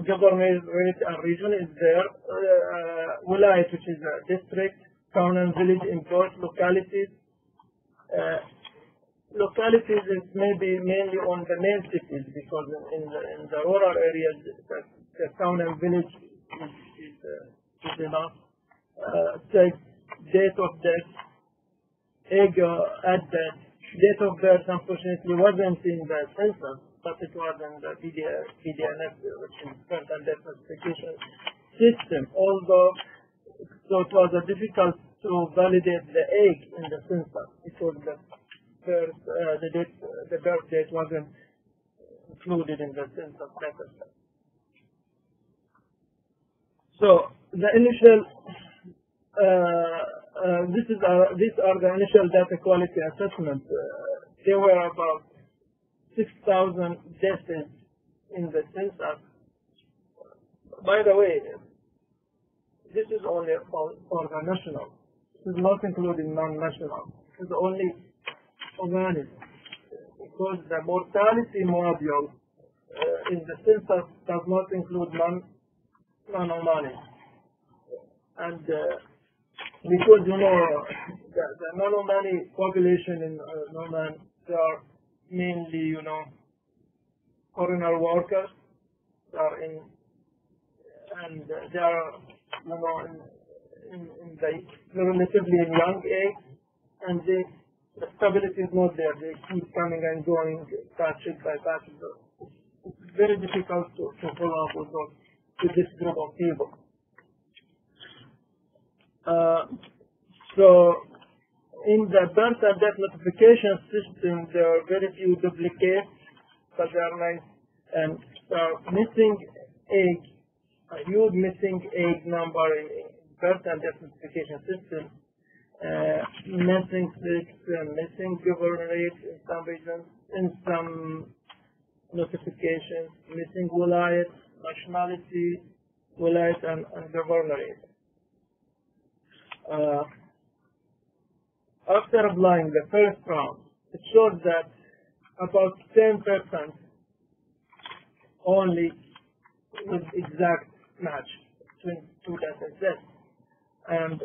[SPEAKER 6] Government rate and region is there. Wilayat, which is a district, town and village employed localities. Localities is maybe mainly on the main cities, because in the rural areas the town and village is enough. Date of death, age at death. Date of birth unfortunately wasn't in the census, but it was in the BDNF, which is birth and death notification system. Although so it was difficult to validate the age in the census because the birth date wasn't included in the census data set. So the initial these are the initial data quality assessments. There were about 6,000 deaths in the census. By the way, this is only for the national. This is not including non-national. This is only Omani, because the mortality module in the census does not include non-Omani. And because the non-Omani population in Oman, they are mainly foreigner workers. They are and they are in the relatively young age, and the stability is not there. They keep coming and going patches by patches. It's very difficult to follow up with this group of people. So in the birth and death notification system, there are very few duplicates, but there are nice and missing egg, a huge missing egg number in birth and death notification system. Missing sex, missing given rate in some regions, in some notifications, missing wilayat, nationality, wilayat, and governorate. After applying the first round, it shows that about 10% only with exact match between two data sets. And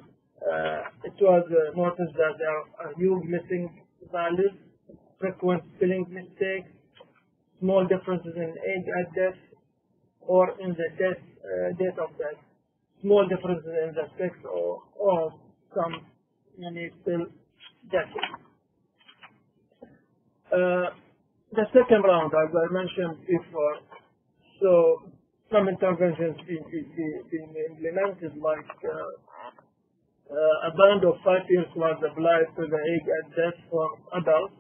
[SPEAKER 6] it was noticed that there are huge missing values, frequent spelling mistakes, small differences in age at death or in the date of death, small differences in the sex or some unique still deaths. The second round, as I mentioned before, so some interventions being implemented, like a band of 5 years was applied to the age at death for adults,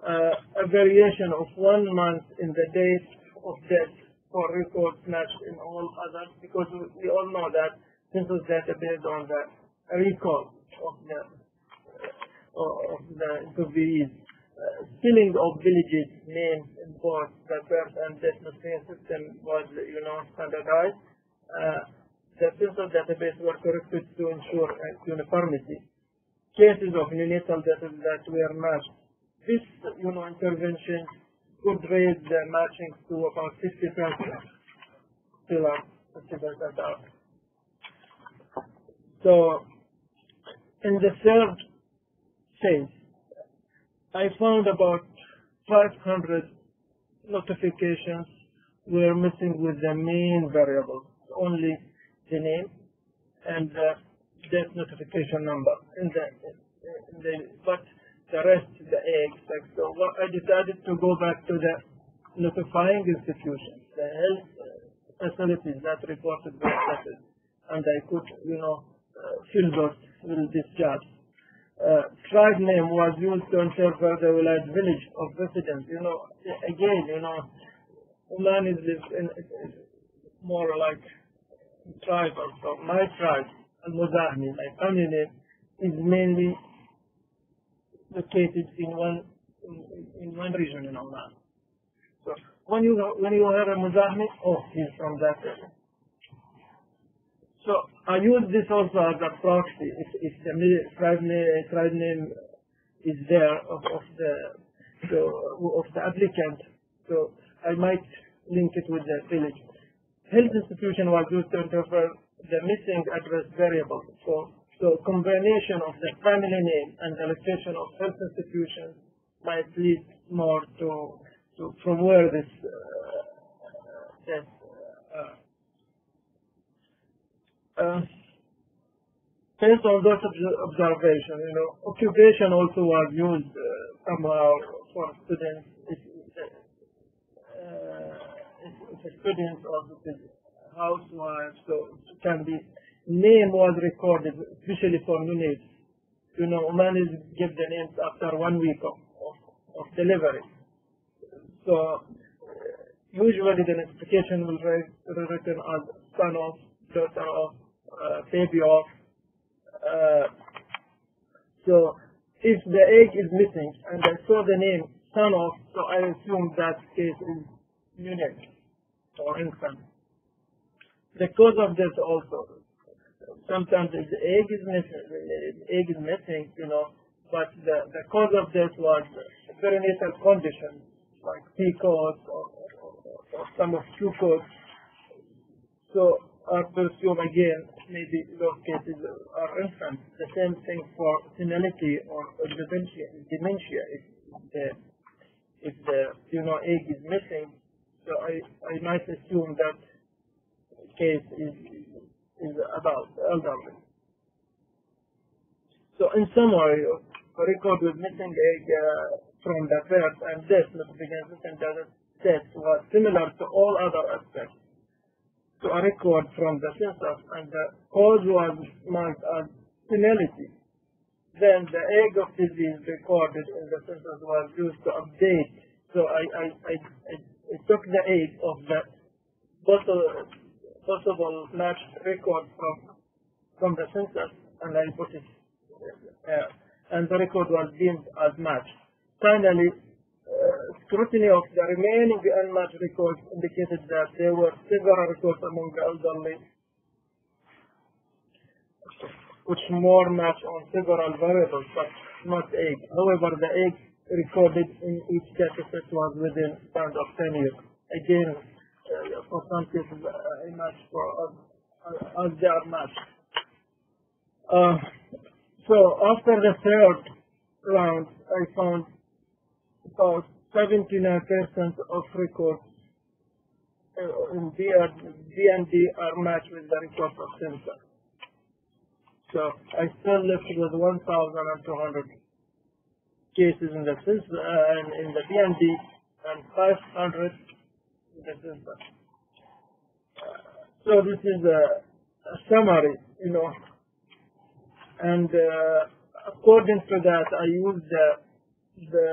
[SPEAKER 6] a variation of 1 month in the date of death for records matched in all others, because we all know that census data based on the record of the interviewees. Spelling of villages names in both the birth and death notification system was, standardized. The census database were corrected to ensure uniformity. Cases of neonatal deaths that were matched. This, intervention could raise the matching to about 60%. Still are 50% out. So, in the third phase, I found about 500 notifications were missing with the main variable, only the name and the death notification number but the rest, the age, sex. So I decided to go back to the notifying institutions, the health facilities that reported those cases, and I could, fill these jobs. Tribe name was used to ensure the village of residents. Oman is more like tribal. So my tribe, Muzahmi, my family name, is mainly located in one region in Oman. So when you hear a Muzahmi, he's from that area. So I use this also as a proxy. If the tribe name is there of the applicant, so I might link it with the village. Health institution was used to interpret the missing address variable. So combination of the family name and the location of health institution might lead more to from where this based on those observations, occupation also was used somehow for students. If a student or housewife, so it can be name was recorded, especially for neonates. Oman is give the names after 1 week of delivery. So usually the notification will be written as son of, daughter of, baby of. So if the egg is missing and I saw the name son of, so I assume that case is neonate or infant. The cause of death also. Sometimes the egg is missing, but the cause of death was perinatal condition, like PCOS or some of Q-codes. So I presume again, maybe those cases are infants. The same thing for senility or dementia. If the egg is missing, so I might assume that case is about elderly. So in summary, a record with missing egg from the birth and death notification system state was similar to all other aspects to a record from the census, and the cause was marked as senility. Then the age of disease recorded in the census was used to update. So I took the age of the possible matched record from the census, and I put it and the record was deemed as matched. Finally, scrutiny of the remaining unmatched records indicated that there were several records among the elderly which more match on several variables, but not age. However, the age recorded in each dataset was within a span of 10 years. Again, for some cases, I match for as they are matched. So after the third round, I found about 79% of records in DND are matched with the records of census. So I still left with 1,200 cases in the census and in the DND, and 500 in the census. So this is a summary, and according to that, I used the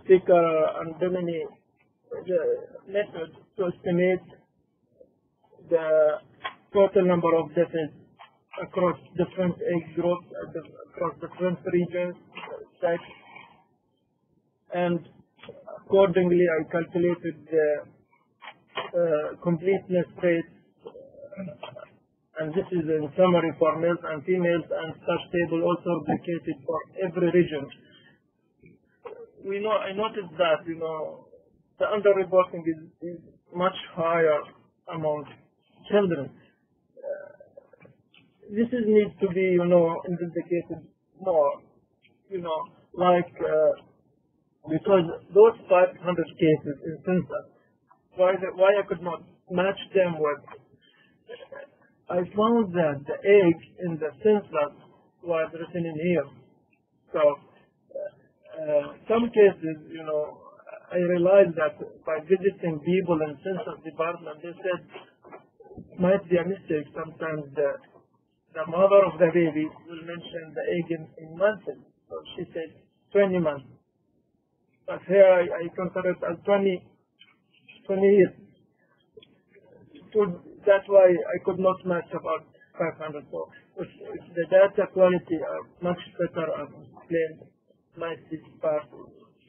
[SPEAKER 6] Sticker and Bimini method to estimate the total number of deaths across different age groups, across different regions, sex, and accordingly I calculated the completeness rate, and this is in summary for males and females, and such table also replicated for every region. I noticed that the underreporting is much higher among children. This needs to be investigated more, because those 500 cases in census, why I could not match them with, I found that the age in the census was written in here. So some cases, I realized that by visiting people in census department, they said it might be a mistake. Sometimes the mother of the baby will mention the age in months. So she said 20 months. But here I consider it as 20 years. So that's why I could not match about 500. So if the data quality are much better as explained, might this part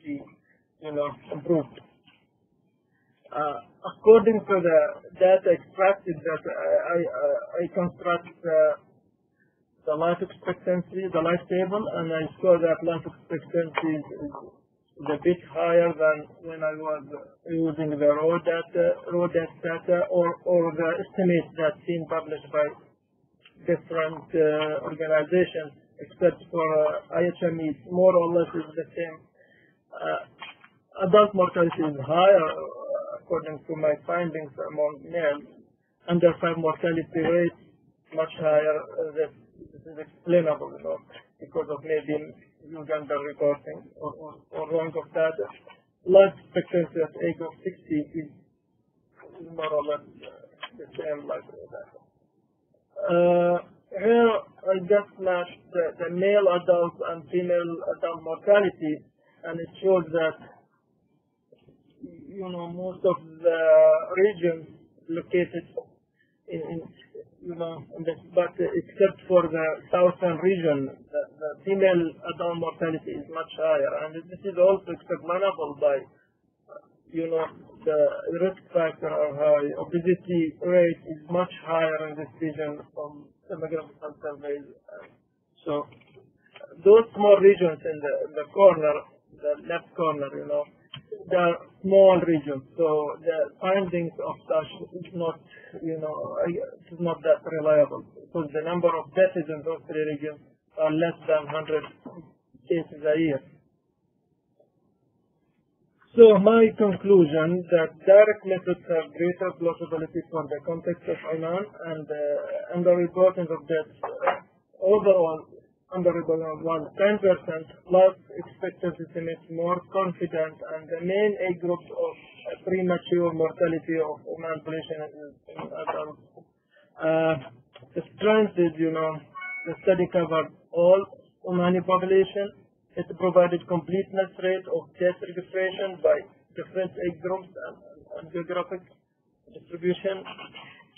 [SPEAKER 6] be improved. According to the data extracted, that I construct the life expectancy, the life table, and I saw that life expectancy is a bit higher than when I was using the raw data or the estimates that been published by different organizations, except for IHME, more or less is the same. Adult mortality is higher, according to my findings among males. Under 5 mortality rate much higher. This is explainable, because of maybe huge underreporting or wrong of data. Life expectancy at age of 60 is more or less the same like that. Here I just matched the male adult and female adult mortality, and it shows that most of the regions located in but except for the southern region, the female adult mortality is much higher, and this is also explainable by the risk factor are high. Obesity rate is much higher in this region from demographical surveys. So those small regions in the corner, the left corner, they are small regions. So the findings of such is not, it is not that reliable, because the number of deaths in those 3 regions are less than 100 cases a year. So my conclusion that direct methods have greater plausibility for the context of Oman, and underreporting of deaths overall Honorable was 10%, life expectancy estimates more confident, and the main age group of premature mortality of Oman population is in adults. The strength is, the study covered all Omani population. It provided completeness rate of death registration by different age groups and geographic distribution.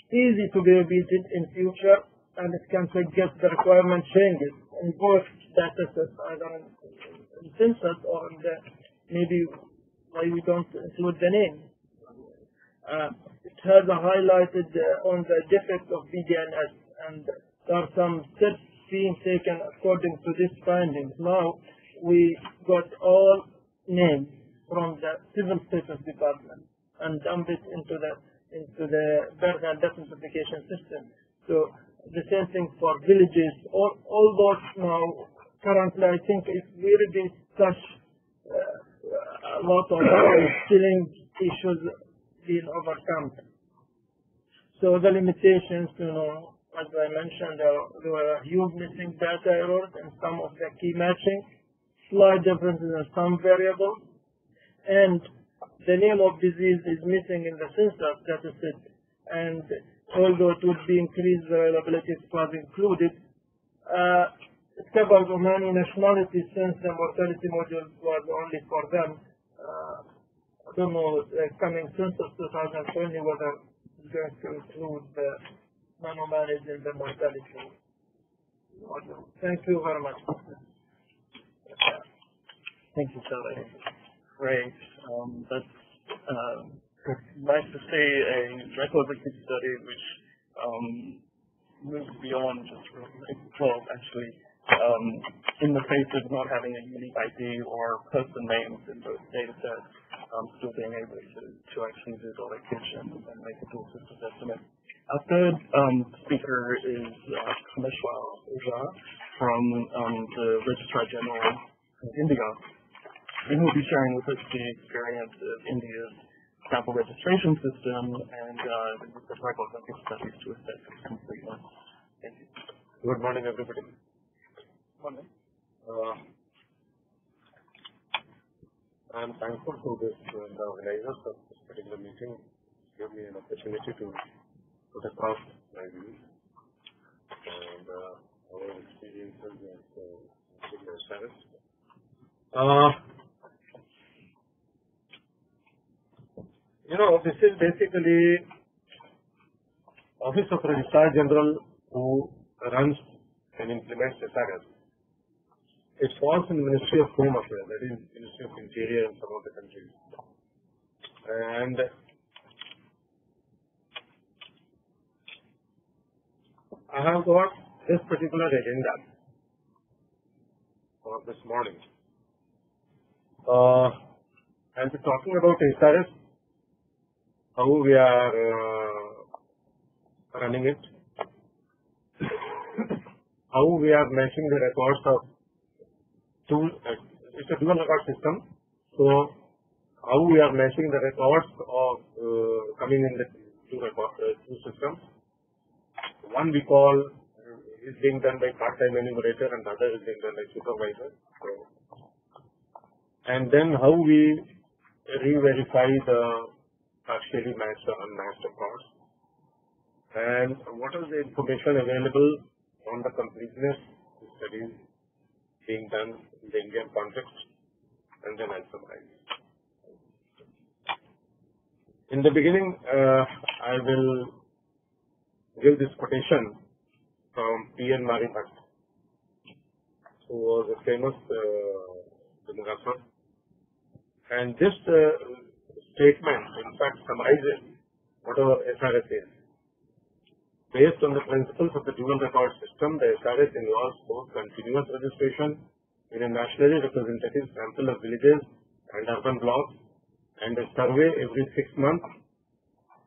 [SPEAKER 6] Easy to be repeated in future, and it can suggest the requirement changes in both data sets, either in census or in the, maybe why we don't include the name. It has highlighted on the defect of BDNS, and there are some steps being taken according to these findings. Now we got all names from the Civil Status Department and dumped it into the birth and death certification system. So the same thing for villages. All those now currently, I think, if we really touch a lot of killing issues being overcome. So the limitations, as I mentioned, there were huge missing data errors in some of the key matching, slight differences in some variables, and the name of disease is missing in the census data set. And although it would be increased availability, it was included. It covers Omani nationality since the mortality module was only for them. I don't know, coming census 2020, whether it's going to include the non-Omanis in the mortality module. Thank you very much.
[SPEAKER 3] Thank you, Salah. Great. That's nice to see a record study which moves beyond just actually in the face of not having a unique ID or person names in those data sets, still being able to actually do the linkage and make a dual systems estimate. Our third speaker is Kameshwar Ohja from the Registrar General of India. And he'll be sharing with us the experience of India's sample registration system and the use of record linkage studies to assess its completeness. Thank you.
[SPEAKER 5] Good morning, everybody.
[SPEAKER 3] Good morning.
[SPEAKER 5] I'm thankful to the organizers of this particular meeting to give me an opportunity to put across my views and our experiences as a service. This is basically Office of Registrar General who runs and implements SRS. It falls in the Ministry of Home Affairs, that is Ministry of Interior in some of the countries. And I have got this particular agenda for this morning. I'll be talking about SRS, how we are running it, how we are matching the records of it's a dual record system, so how we are matching the records of coming in the two systems. One we call is being done by part-time enumerator and the other is being done by supervisor. And then how we re-verify the partially matched or unmatched records, and what is the information available on the completeness studies being done in the Indian context, and then I'll summarize. In the beginning, I will give this quotation from P.N. Marihat, who was a famous demographer, and this statement, in fact, summarizes whatever SRS is. Based on the principles of the dual record system, the SRS involves both continuous registration in a nationally representative sample of villages and urban blocks and a survey every 6 months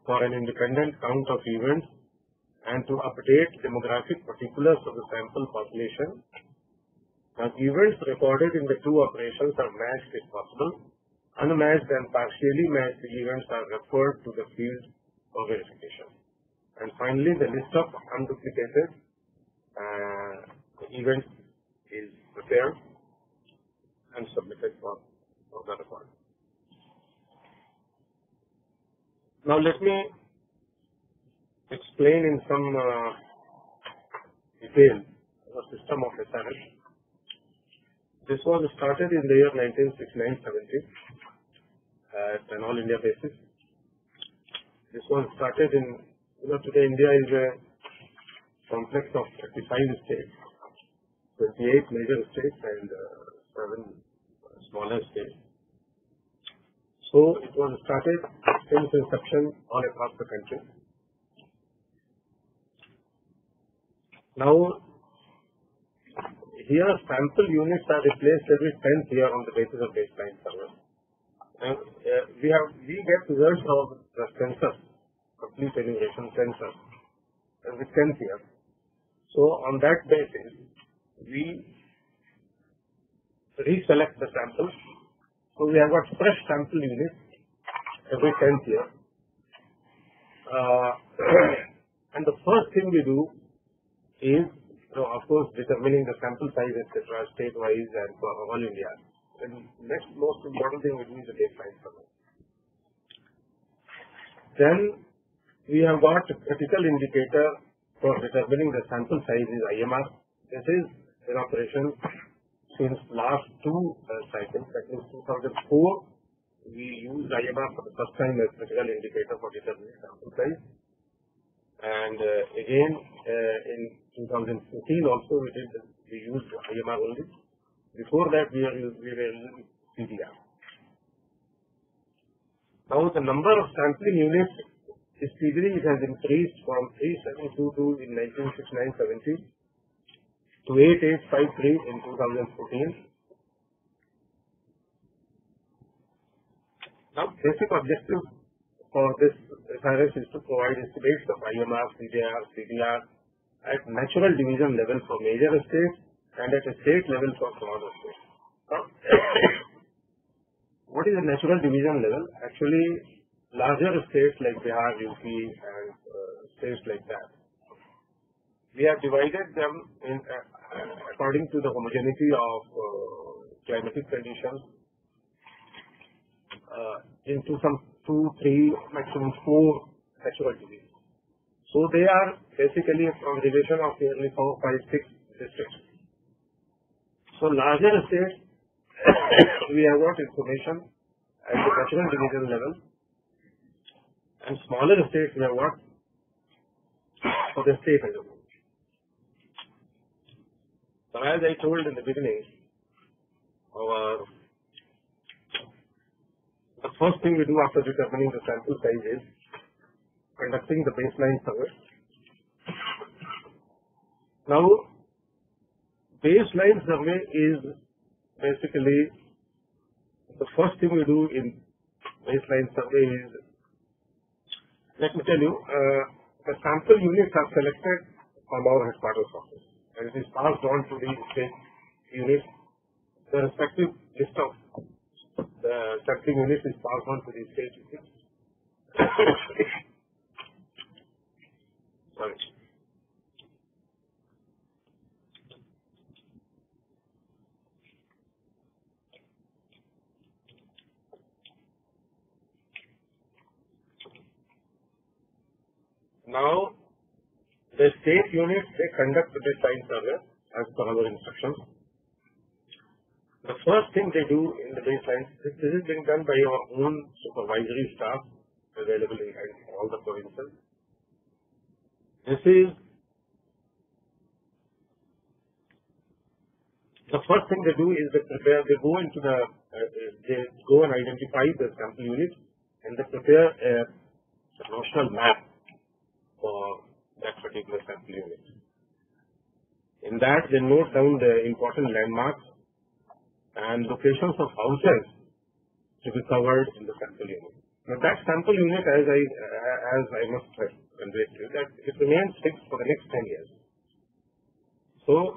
[SPEAKER 5] for an independent count of events and to update demographic particulars of the sample population. Now, events recorded in the two operations are matched if possible. Unmatched and partially matched events are referred to the field for verification. And finally, the list of unduplicated events prepared and submitted for the record. Now let me explain in some detail the system of SRS. This was started in the year 1969-70 at an all India basis. This was started in, today India is a complex of 35 states, 28 major states and 7 smaller states. So it was started since inception all across the country. Now, here sample units are replaced every 10th year on the basis of baseline server. And we get results of the census, complete enumeration census, every 10th year. So on that basis, we reselect the samples. So we have got fresh sample units every 10th year. And the first thing we do is, of course, determining the sample size, etc., state-wise and for all India. And next most important thing we do is the baseline survey. Then we have got a critical indicator for determining the sample size is IMR. This is in operation since last two cycles. That means 2004, we used IMR for the first time as critical indicator for determining sample size. And again, in 2014 also we used IMR only. Before that we were using CDR. Now the number of sampling units steadily it has increased from 3722 in 1969-70 to 8853 in 2014. Now basic objective for this SRS is to provide estimates of IMR, CDR, CDR at natural division level for major states and at a state level for smaller states. What is a natural division level? Actually, larger states like Bihar, UP and states like that, we have divided them in according to the homogeneity of climatic conditions into some 2, 3, maximum 4 natural divisions. So they are basically a congregation of nearly 4, 5, 6 districts. So larger states, we have got information at the natural division level, and smaller states we have got for the state level. So as I told in the beginning, the first thing we do after determining the sample size is conducting the baseline survey. Now, baseline survey is basically the first thing we do in baseline survey is, let me tell you, the sample units are selected from our headquarters office and it is passed on to the state units. The respective list of the sampling units is passed on to the state units. Sorry. Now, the state units, they conduct the baseline survey as per our instructions. The first thing they do in the baseline, this is being done by our own supervisory staff available in all the provinces. This is the first thing they do is they go into they go and identify the sample unit and they prepare a notional map for that particular sample unit. In that, they note down the important landmarks and locations of houses to be covered in the sample unit. Now, that sample unit, as I must convey to you, that it remains fixed for the next 10 years. So,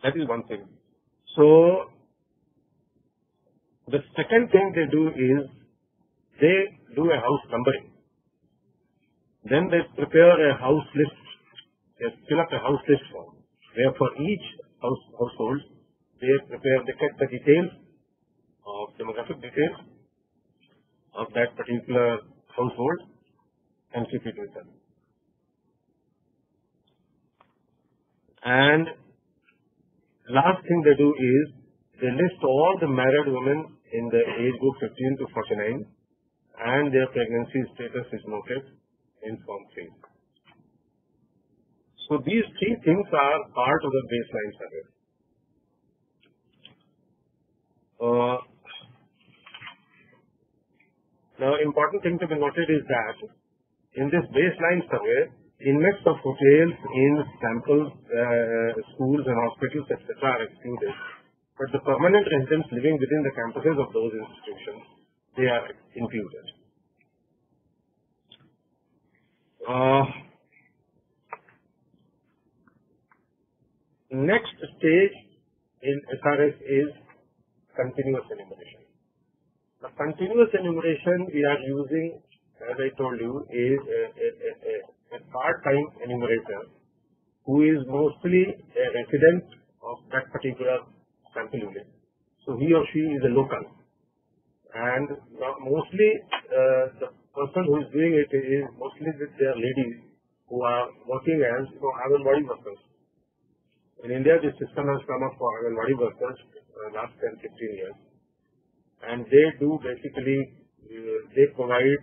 [SPEAKER 5] that is one thing. So, the second thing they do is they do a house numbering. Then they prepare a house list. They fill up a house list form where for each households. They get the details of demographic details of that particular household and keep it with them. And last thing they do is they list all the married women in the age group 15 to 49 and their pregnancy status is noted in Form 3. So these three things are part of the baseline survey. Now, important thing to be noted is that in this baseline survey, inmates of hotels, inns, temples, schools and hospitals, etc. are excluded. But the permanent residents living within the campuses of those institutions, they are included. Next stage in SRS is continuous enumeration. The continuous enumeration we are using, as I told you, is a part-time enumerator who is mostly a resident of that particular sample unit. So he or she is a local. And mostly the person who is doing it is mostly with their ladies who are working as Anganwadi workers. In India, this system has come up for Anganwadi workers last 10-15 years. And they do basically, they provide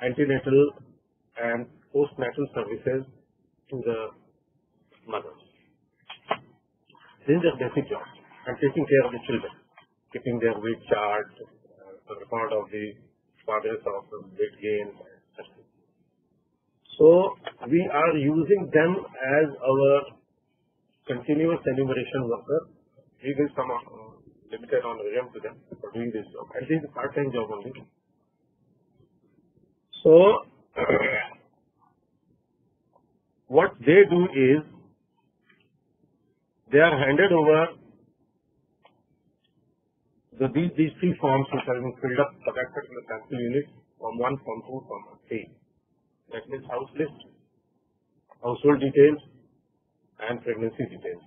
[SPEAKER 5] antenatal and postnatal services to the mothers. This is their basic job. And taking care of the children, keeping their weight chart, the record of the progress of weight gain, etc. So we are using them as our continuous enumeration worker. We will some limited on rhythm to them for doing this job. And this is a part-time job only. So what they do is they are handed over these three forms which have been filled up for that particular sample unit, Form 1, Form 2, Form 3. That means house list, household details, and pregnancy details.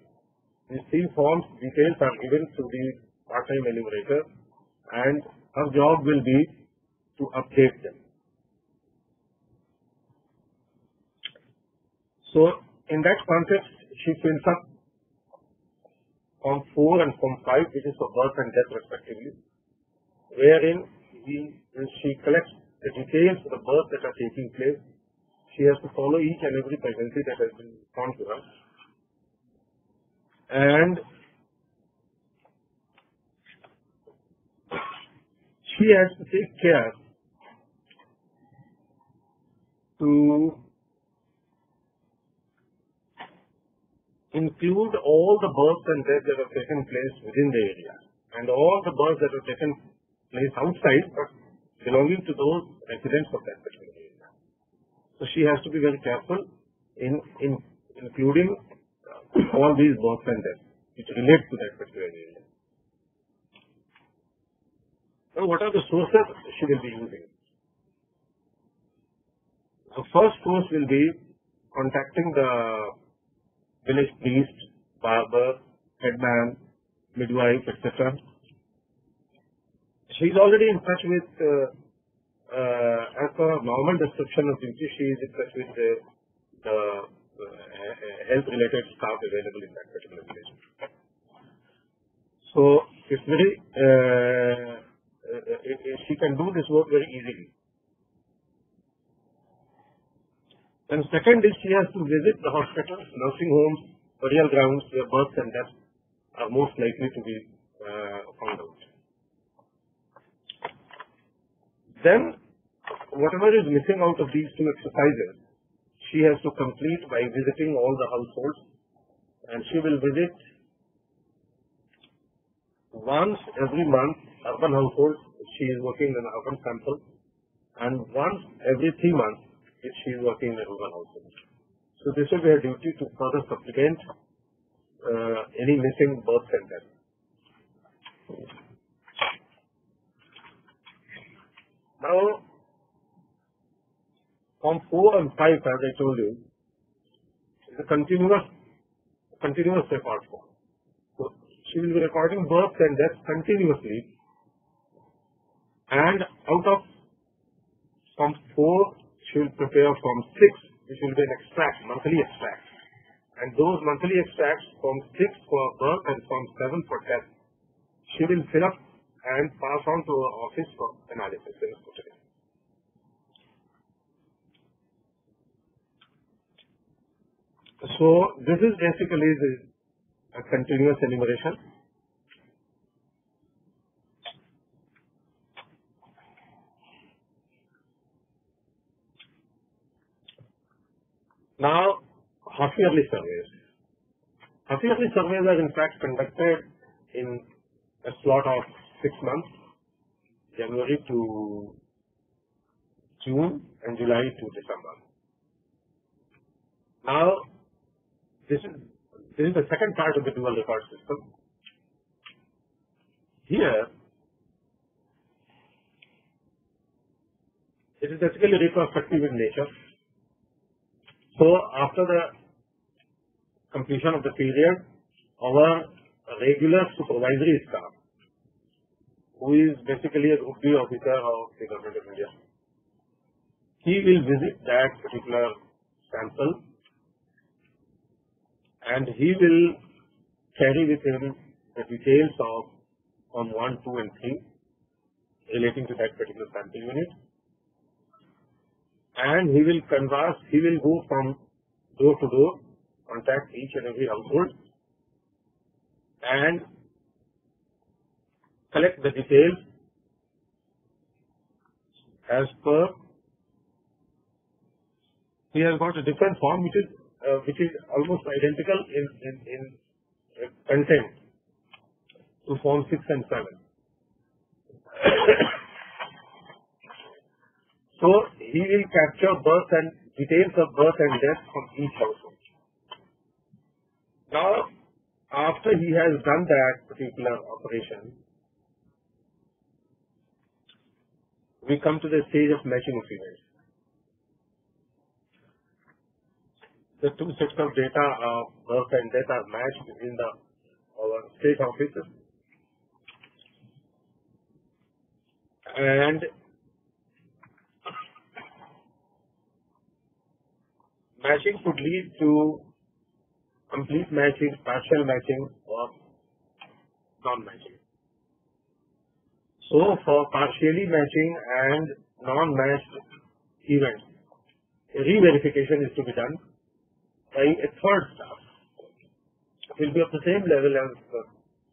[SPEAKER 5] These three forms details are given to the part-time enumerator, and her job will be to update them. So, in that context, she fills up Form 4 and Form 5, which is for birth and death respectively, wherein she collects the details of the birth that are taking place. She has to follow each and every pregnancy that has been found to her. And she has to take care to include all the births and deaths that have taken place within the area and all the births that have taken place outside but belonging to those residents of that particular area. So she has to be very careful in including all these births and deaths which relate to that particular area. Now, what are the sources she will be using? The first source will be contacting the village priest, barber, headman, midwife, etc. She is already in touch with, as per her normal description of duty, she is in touch with the health-related staff available in that particular village. So, it's very, she can do this work very easily. And second is she has to visit the hospitals, nursing homes, burial grounds where births and deaths are most likely to be found out. Then, whatever is missing out of these two exercises, she has to complete by visiting all the households, and she will visit once every month urban households if she is working in an urban sample, and once every 3 months if she is working in a rural household. So this will be her duty to further supplement any missing births and deaths. Now, Form 4 and 5, as I told you, is a continuous continuous record form. So she will be recording birth and death continuously, and out of Form 4, she will prepare Form 6, which will be an extract, monthly extract. And those monthly extracts, Form 6 for birth and Form 7 for death, she will fill up and pass on to her office for analysis. So this is basically a continuous enumeration. Now, half-yearly surveys. Half-yearly surveys are in fact conducted in a slot of 6 months, January to June and July to December. Now, this is the second part of the dual record system. Here, it is basically retrospective in nature. So, after the completion of the period, our regular supervisory staff, who is basically a Group B officer of the Government of India, he will visit that particular sample and he will carry with him the details of Form 1, 2 and 3 relating to that particular sample unit. And he will converse, he will go from door to door, contact each and every household and collect the details as per. He has got a different form which is almost identical in content to Form 6 and 7. So he will capture birth and details of birth and death from each household. Now, after he has done that particular operation, we come to the stage of matching of events. The two sets of data of birth and death are matched between our state offices, and matching could lead to complete matching, partial matching, or non-matching. So, for partially matching and non-matched events, a re-verification is to be done by a third staff. It will be of the same level as the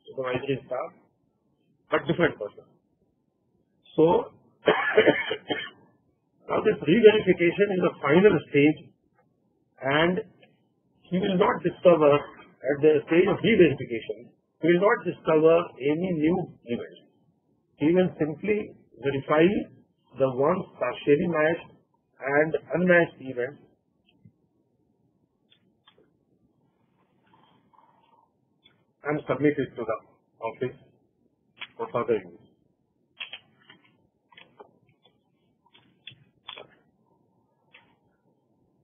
[SPEAKER 5] supervisory staff, but different person. So, now this re-verification is the final stage, and he will not discover at the stage of re-verification, he will not discover any new events. He will simply verify the ones partially matched and unmatched events and submit it to the office for further use.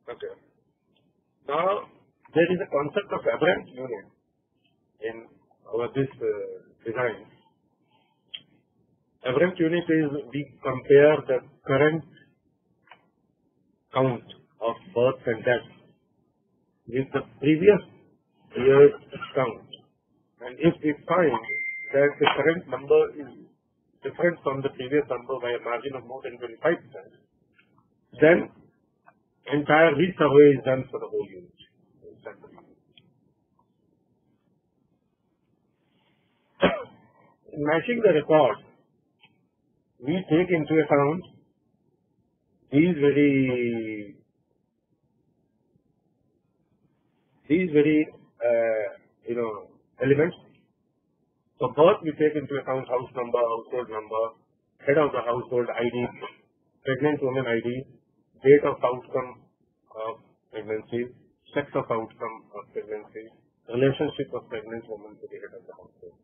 [SPEAKER 5] Okay. Now, there is a concept of aberrant unit in our design. Aberrant unit is we compare the current count of births and deaths with the previous year's count. And if we find that the current number is different from the previous number by a margin of more than 25%, then entire resurvey is done for the whole unit. In matching the record, we take into account these very elements. So birth we take into account house number, household number, head of the household ID, pregnant woman ID, date of outcome of pregnancy, sex of outcome of pregnancy, relationship of pregnant woman to the head of the household.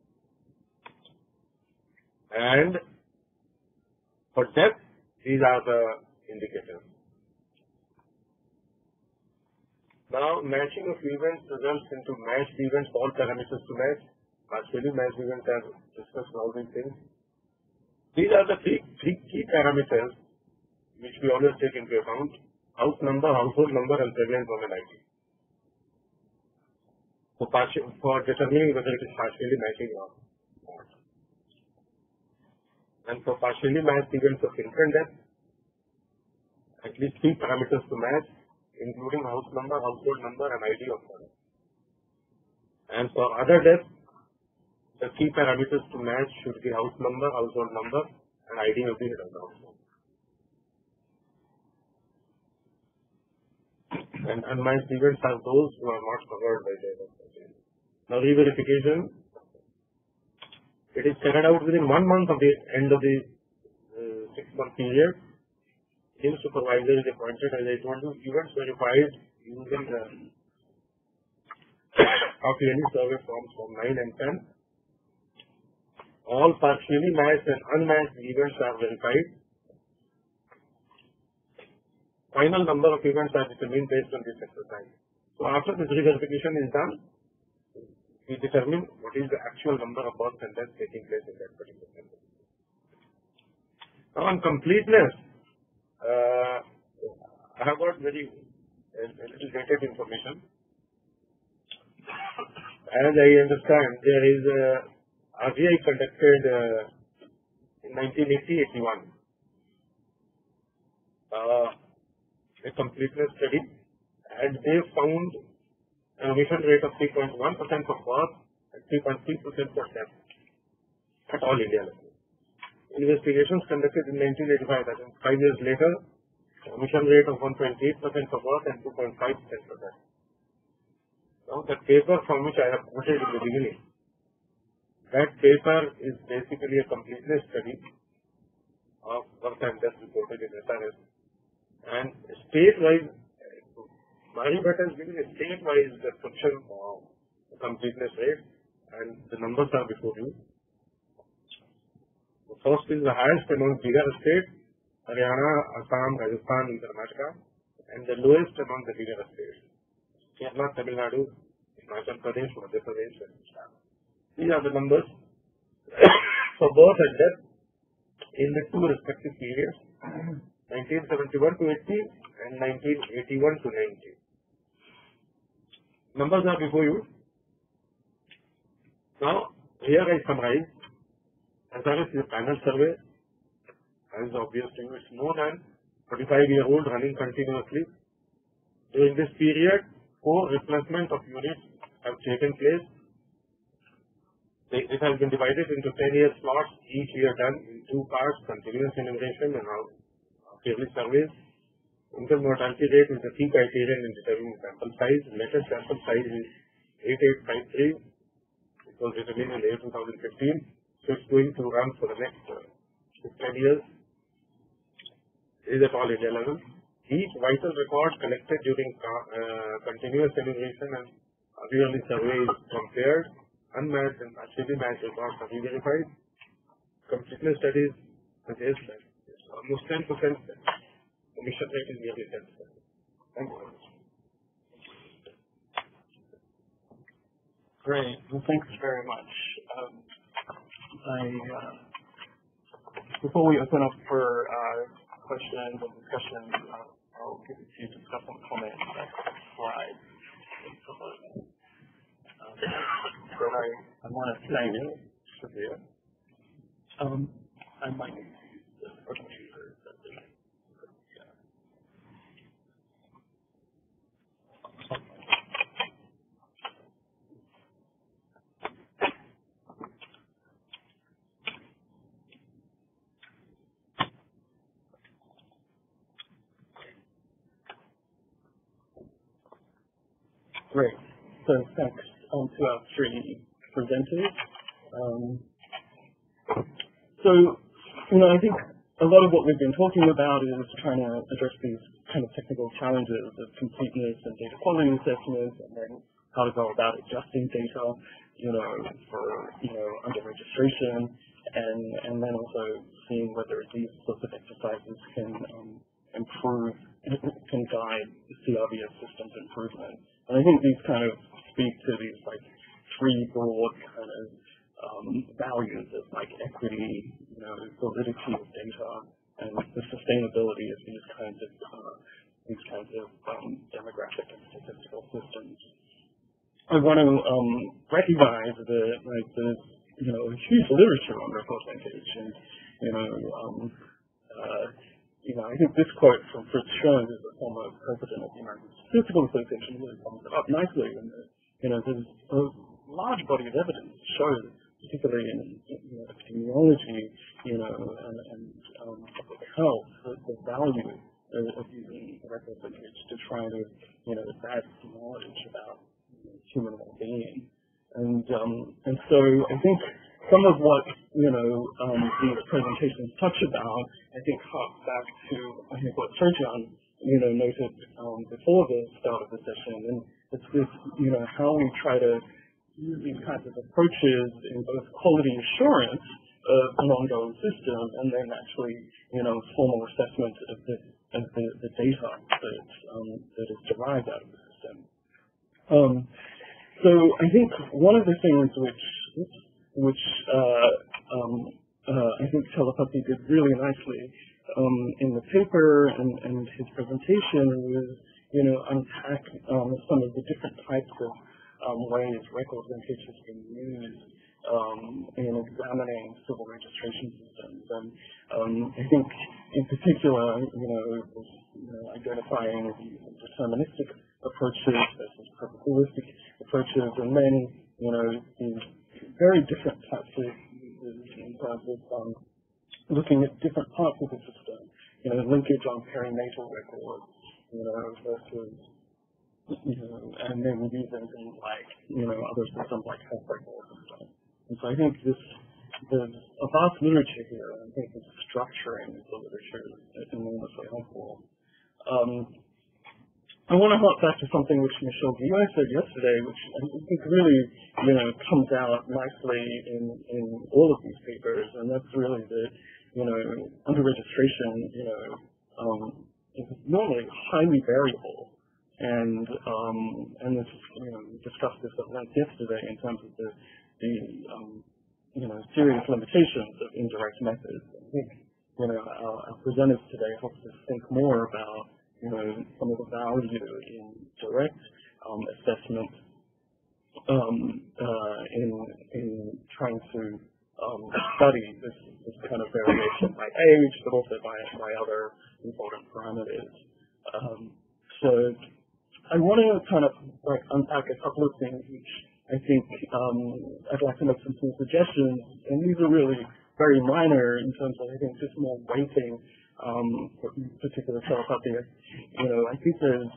[SPEAKER 5] And for death, these are the indicators. Now, matching of events results into matched events, all parameters to match. Partially matched events are discussed all these things. These are the three key parameters which we always take into account: house number, household number, and prevalent woman ID. For determining whether it is partially matching or not. And for partially matched events of infant death, at least three parameters to match, including house number, household number, and ID of mother. And for other deaths, the key parameters to match should be house number, household number, and ID of the head of the household. And unmatched events are those who are not covered by the other. Now, re-verification, it is carried out within 1 month of the end of the 6-month period. Team supervisor is appointed, as I told you, events verified using the yearly survey forms from 9 and 10. All partially matched and unmatched events are verified. Final number of events are determined based on this exercise. So after this re-verification is done, we determine what is the actual number of births and deaths taking place in that particular center. Now on completeness, I have got very little dated information. As I understand, there is RBI conducted in 1980-81 a completeness study, and they found an omission rate of 3.1% for birth and 3.3% for death at all India level. Investigations conducted in 1985, that is 5 years later, omission rate of 1.8% for birth and 2.5% for death. Now, the paper from which I have quoted in the beginning, that paper is basically a completeness study of birth and death reported in SRS. And state-wise, Beirut has given a state-wise description of the completeness rate, and the numbers are before you. The first is the highest among bigger states, Haryana, Assam, Rajasthan, and Karnataka, and the lowest among the bigger states, Kerala, Tamil Nadu, Himachal Pradesh, Madhya Pradesh, and Gujarat. These are the numbers for birth and death in the two respective periods, 1971 to 80 and 1981 to 90. Numbers are before you. Now, here I summarize. SRS is a panel survey. As obvious to you, it's more than 45-year-old running continuously. During this period, 4 replacement of units have taken place. It has been divided into 10-year slots, each year done in 2 parts, continuous enumeration and yearly surveys. Infant mortality rate is the key criterion in determining sample size. Latest sample size is 8853. It was determined in April 2015. So it's going to run for the next 10 years. It is at all India level. Each vital record collected during continuous enumeration and yearly survey is compared. Unmatched and partially matched records are re-verified. Completeness studies suggest that almost 10%. Omission rate is nearly 10%. Thank you very much.
[SPEAKER 3] Great. Well, thanks very much. Before we open up for questions and discussions, I'll give it to you to discuss some comments on the slides. But I want to thank you, Sophia. I might need to use the computer. Great. So thanks to our 3 presenters. I think a lot of what we've been talking about is trying to address these kind of technical challenges of completeness and data quality assessments, and then how to go about adjusting data, for, under registration, and then also seeing whether these sorts of exercises can improve, can guide the CRBS system's improvement. think these kind of speak to these like three broad kind of values of like equity, validity of data, and the sustainability of these kinds of demographic and statistical systems. I want to recognize that like there's a huge literature on record linkage, and I think this quote from Fritz Schoen, who's the former president of the American Statistical Association, really sums it up nicely. And there's a large body of evidence shows, particularly in epidemiology, and public health, the value of using record linkage to try to advance knowledge about human well-being. And so I think some of what these presentations touch about, I think, harks back to what Serjan noted before the start of the session, and it's this how we try to use these kinds of approaches in both quality assurance of an ongoing system, and then actually formal assessment of the data that is derived out of the system. So I think one of the things which I think Chalapati did really nicely in the paper and his presentation was unpack some of the different types of ways record linkage has been used in examining civil registration systems. And I think in particular, identifying deterministic approaches versus probabilistic approaches, and then these very different types of uses in terms of looking at different parts of the system, linkage on perinatal records, versus and then using things like other systems like health records and stuff. And so I think there's a vast literature here, and I think the structuring of the literature is enormously helpful. I want to hark back to something which Michelle Guillot said yesterday, which I think really, comes out nicely in all of these papers, and that's really that, under registration, is normally highly variable, and this, we discussed this at length yesterday in terms of the serious limitations of indirect methods. I think, our presenters today helped us think more about some of the value in direct assessment in trying to study this kind of variation by age, but also by other important parameters. So I want to kind of unpack a couple of things which I think I'd like to make some suggestions, and these are really very minor in terms of, I think, just more weighting for particular Chalapati. I think there's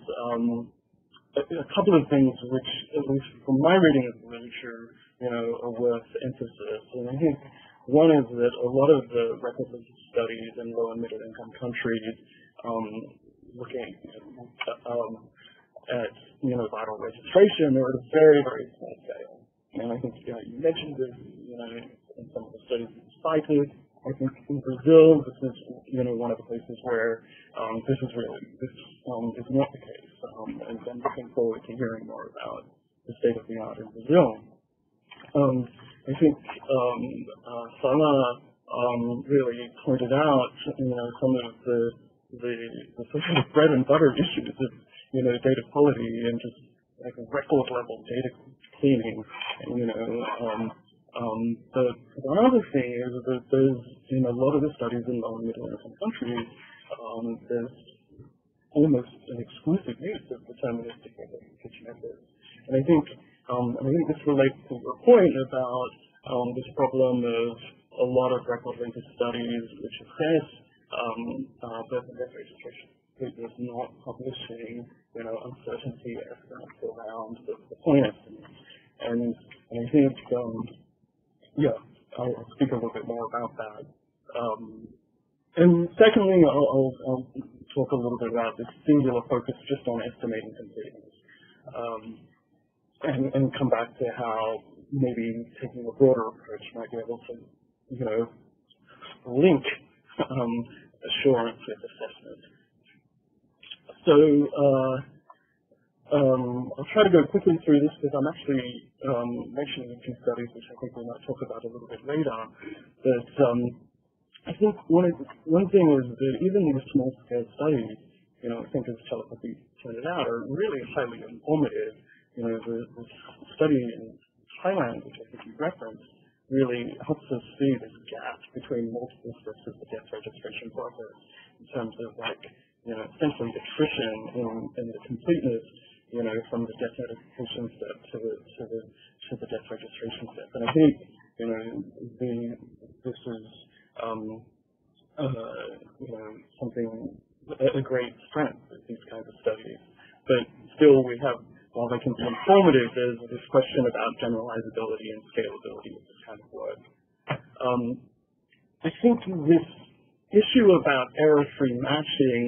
[SPEAKER 3] a couple of things which, at least from my reading of the literature, are worth emphasis. And I think one is that a lot of the record linkage studies in low and middle income countries looking at vital registration are at a very, very small scale. And I think you mentioned this in some of the studies you cited. I think in Brazil, this is one of the places where this is not the case, and I'm looking forward to hearing more about the state of the art in Brazil. I think Salah really pointed out some of the sort of bread and butter issues of data quality and just like a record level data cleaning. But one other thing is that there's in a lot of the studies in low and middle income countries, there's almost an exclusive use of deterministic linkage methods. And I think this relates to your point about this problem of a lot of record linkage studies which assess birth and death registration. It is not publishing uncertainty estimates around the point estimates. And I think I'll speak a little bit more about that. And secondly, I'll talk a little bit about this singular focus just on estimating completeness, and come back to how maybe taking a broader approach might be able to, link assurance with assessment. So I'll try to go quickly through this because I'm actually mentioning a few studies which I think we might talk about a little bit later. But I think one thing is that even these small-scale studies, I think as Chalapati pointed out, are really highly informative. The study in Thailand, which I think you referenced, really helps us see this gap between multiple steps of the death registration process in terms of essentially attrition in the completeness, from the death notification step to the death registration step. And I think, this is something, a great strength of these kinds of studies. But still we have, while they can be informative, there's this question about generalizability and scalability of this kind of work. I think this issue about error-free matching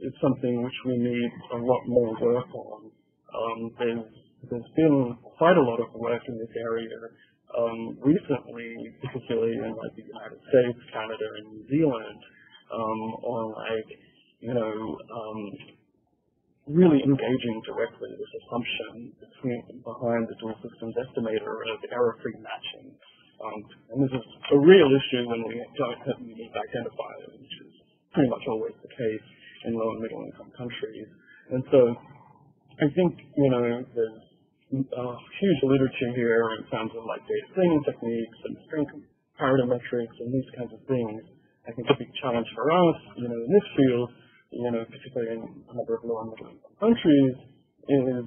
[SPEAKER 3] is something which we need a lot more work on. There's been quite a lot of work in this area recently, particularly in the United States, Canada, and New Zealand, on really engaging directly this assumption behind the dual systems estimator of error-free matching. And this is a real issue when we don't have unique identifiers, which is pretty much always the case in low and middle income countries. And so I think, there's huge literature here in terms of data cleaning techniques and string comparator metrics and these kinds of things. I think a big challenge for us, in this field, particularly in a number of low and middle income countries, is,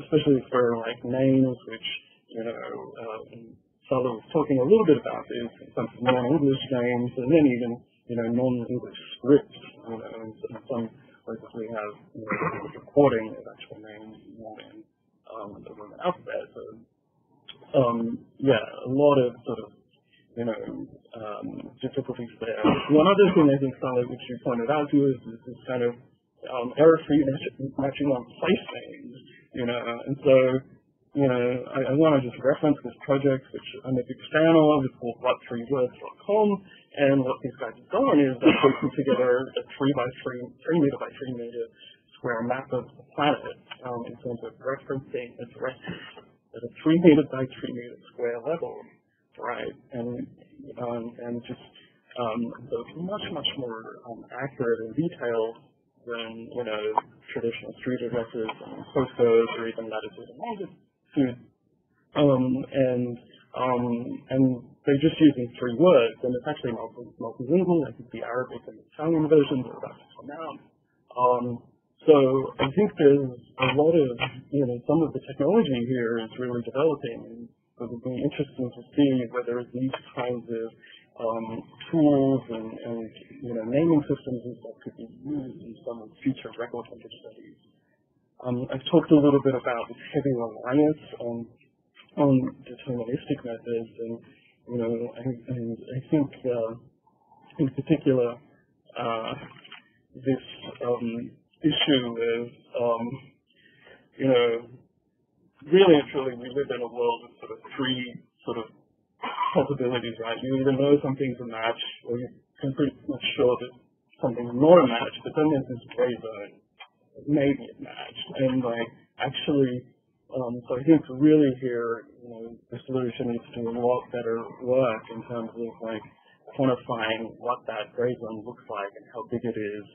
[SPEAKER 3] especially for names which, Salah was talking a little bit about this in terms of non-English names, and then even, non-English scripts, in some places we have, recording of actual names more than the Roman alphabet. So, a lot of sort of, difficulties there. One other thing I think, Salah, which you pointed out to is this kind of error-free matching on place names, and so, I want to just reference this project, which I'm a big fan of. It's called what3words.com, and what these guys have done is they've put together a 3 meter by 3 meter square map of the planet in terms of referencing addresses at a 3 meter by 3 meter square level, right? And just so it's much more accurate and detailed than traditional street addresses and postcodes or even latitude and longitude. And they're just using 3 words, and it's actually multilingual. I think the Arabic and Italian versions are about to come out. So I think there's a lot of, some of the technology here is really developing, and it would be interesting to see whether these kinds of tools and naming systems and stuff could be used in some future record hunter studies. I've talked a little bit about this heavy reliance on deterministic methods, and I think in particular this issue is really and truly we live in a world of sort of 3 sort of possibilities, right? You either know something's a match, or you're pretty much sure that something's not a match, but then there's this gray zone. Maybe it matched, and actually, so I think really here, the solution needs to do a lot better work in terms of quantifying what that gray zone looks like and how big it is,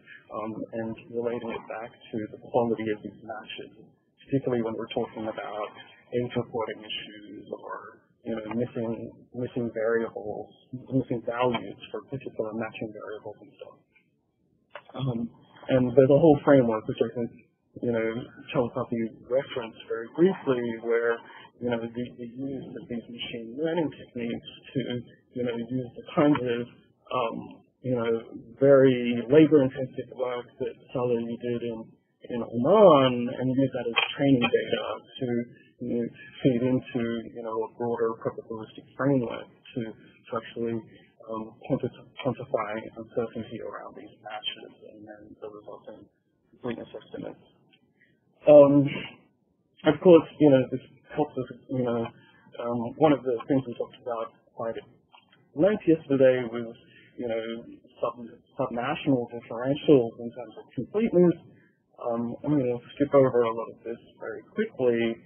[SPEAKER 3] and relating it back to the quality of these matches, particularly when we're talking about age reporting issues or missing variables, missing values for particular matching variables and stuff. And there's a whole framework which I think, Chalapati referenced very briefly, where, the use of these machine learning techniques to, use the kinds of, very labor-intensive work that Salah you did in Oman, and use that as training data to feed into, a broader probabilistic framework to actually quantify uncertainty around these matches and then the resulting completeness estimates. Of course, this helps us, one of the things we talked about quite at length yesterday was, subnational differentials in terms of completeness. I'm going to skip over a lot of this very quickly,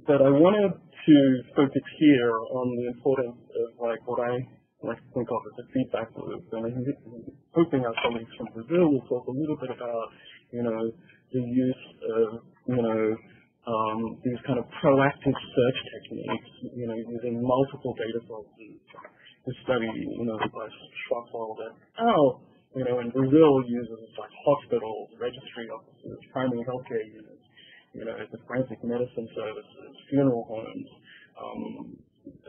[SPEAKER 3] but I wanted to focus here on the importance of like what I like to think of as a feedback loop, and I'm hoping our colleagues from Brazil will talk a little bit about, the use of, these kind of proactive search techniques, using multiple data sources. To study, like Schwarzwald et al., in Brazil uses like hospitals, registry offices, primary healthcare units, the forensic medicine services, funeral homes,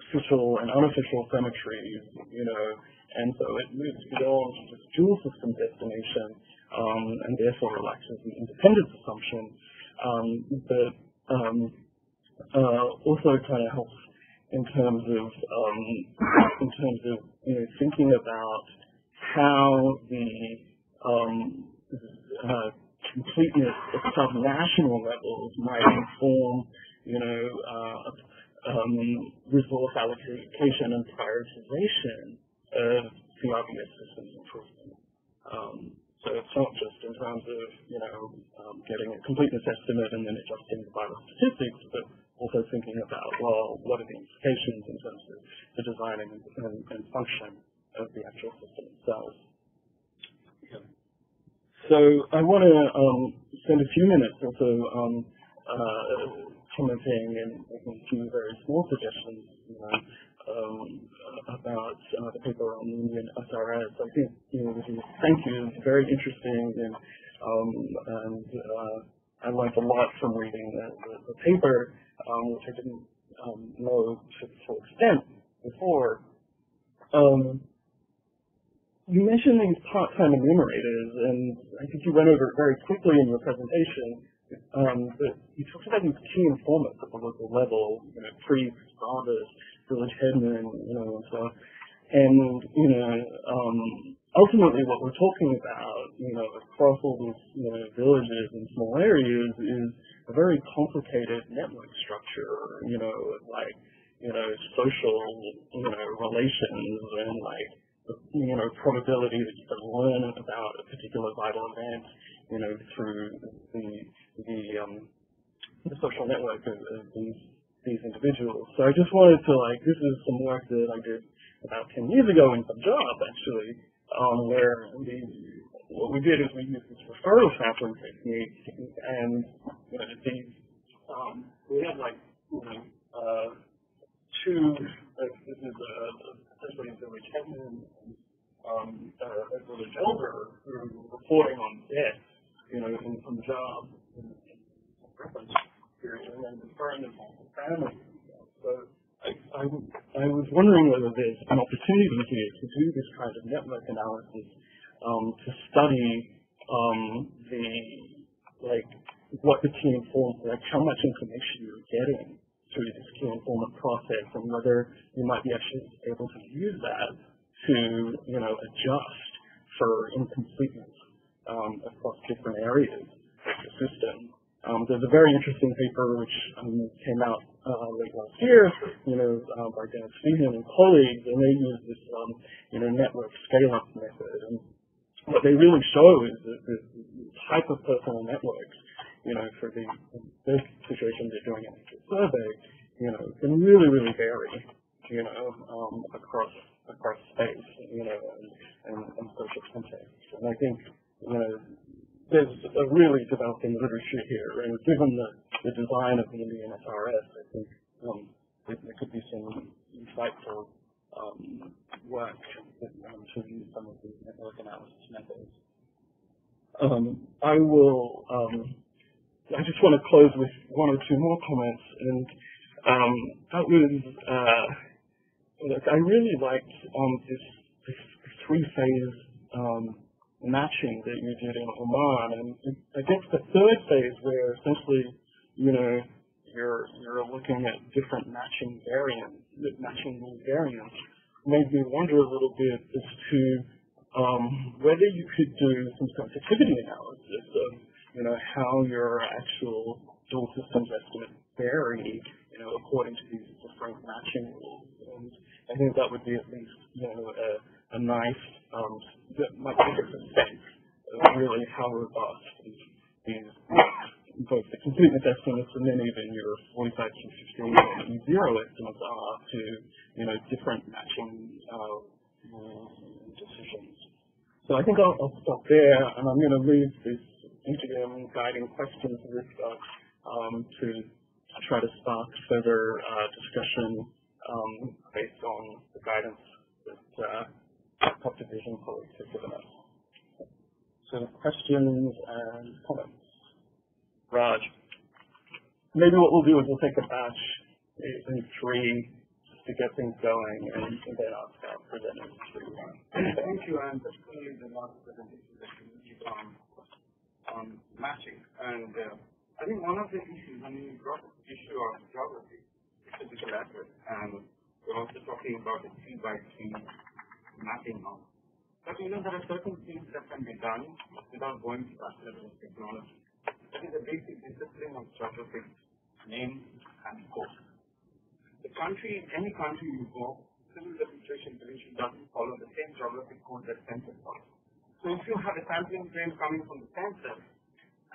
[SPEAKER 3] official and unofficial cemeteries, and so it moves beyond just dual system destination, and therefore relaxes the independence assumption, but also kind of helps in terms of thinking about how the completeness at subnational levels might inform, resource allocation and prioritization of CRBS systems improvement. So it's not just in terms of, getting a completeness estimate and then adjusting the vital statistics, but also thinking about, well, what are the implications in terms of the design and function of the actual system itself. Yeah. So I want to spend a few minutes also commenting and making a few very small suggestions, about the paper on the Indian SRS. I think, thank you, it's very interesting, and I learned a lot from reading the paper, which I didn't know to the full extent before. You mentioned these part-time enumerators, and I think you went over it very quickly in your presentation, but you talked about these key informants at the local level, priests, fathers, village headmen, and so on. And, ultimately what we're talking about, across all these, villages and small areas is a very complicated network structure, social, relations and probability that you can learn about a particular vital event, through the social network of these individuals. So I just wanted to this is some work that I did about 10 years ago in Punjab, actually, where what we did is we used this referral sampling technique, and we had two. This is essentially a village headman and a village elder who were reporting on death, in Punjab in reference period, and then referring them to family. So I was wondering whether there's an opportunity here to do this kind of network analysis, to study what the key informant, how much information you're getting through this key informant process, and whether you might be actually able to use that to, adjust for incompleteness across different areas of the system. There's a very interesting paper which came out late last year, by Dan Stephen and colleagues, and they use this, network scale-up method. And what they really show is that the type of personal networks, for the situation they're doing in a survey, can really, really vary, across space, and social context. And I think, there's a really developing literature here, and given the design of the Indian SRS, I think there could be some insightful work to use some of these network analysis methods. I just want to close with one or two more comments, and that was, I really liked this three-phase matching that you did in Oman, and I guess the third phase where essentially, you're looking at different matching rule variants, made me wonder a little bit as to whether you could do some sensitivity analysis of, how your actual dual systems estimates vary, according to these different matching rules. And I think that would be at least, a nice, that might give us a sense really how robust these both the completeness estimates and then even your 45 to 16 and zero estimates are to, different matching decisions. So I think I'll stop there, and I'm going to leave this interview guiding questions with to try to spark further discussion based on the guidance that top division colleagues have given us. So questions and comments. Raj. Maybe what we'll do is we'll take a batch in three to get things going, and then ask our presenters to
[SPEAKER 2] Thank you, and particularly the last presentation that you did on matching. And I think one of the issues, when you brought up the issue of geography, physical effort, and we're also talking about the 3x3 mapping now. But there are certain things that can be done without going to that level of technology. That is the basic discipline of geographic name and code. The country, any country you go, civil registration division doesn't follow the same geographic code that census follows. So if you have a sampling frame coming from the census,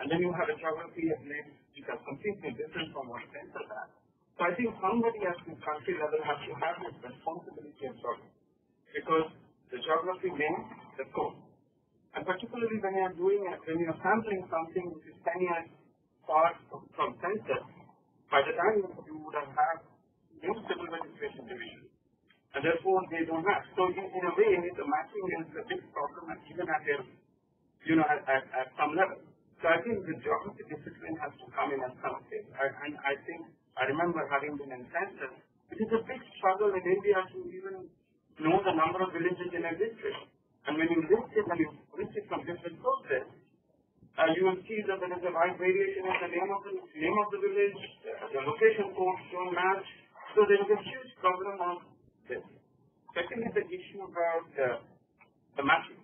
[SPEAKER 2] and then you have a geography of names which are completely different from what census has. So I think somebody at the country level has to have this responsibility of geography, because the geography names the code. And particularly when you're sampling something which is 10 years far from census, by the time you would have had new civil registration division, and therefore they don't match. So in a way, the matching is a big problem, even at at some level. So I think the geography discipline has to come in at some stage. And I think I remember having been in census, it is a big struggle in India to even know the number of villages in a district. And when you list it and you list it from different sources, you will see that there is a wide variation in the name of the village, the location codes don't match. So there is a huge problem of this. Second is the issue about the matching.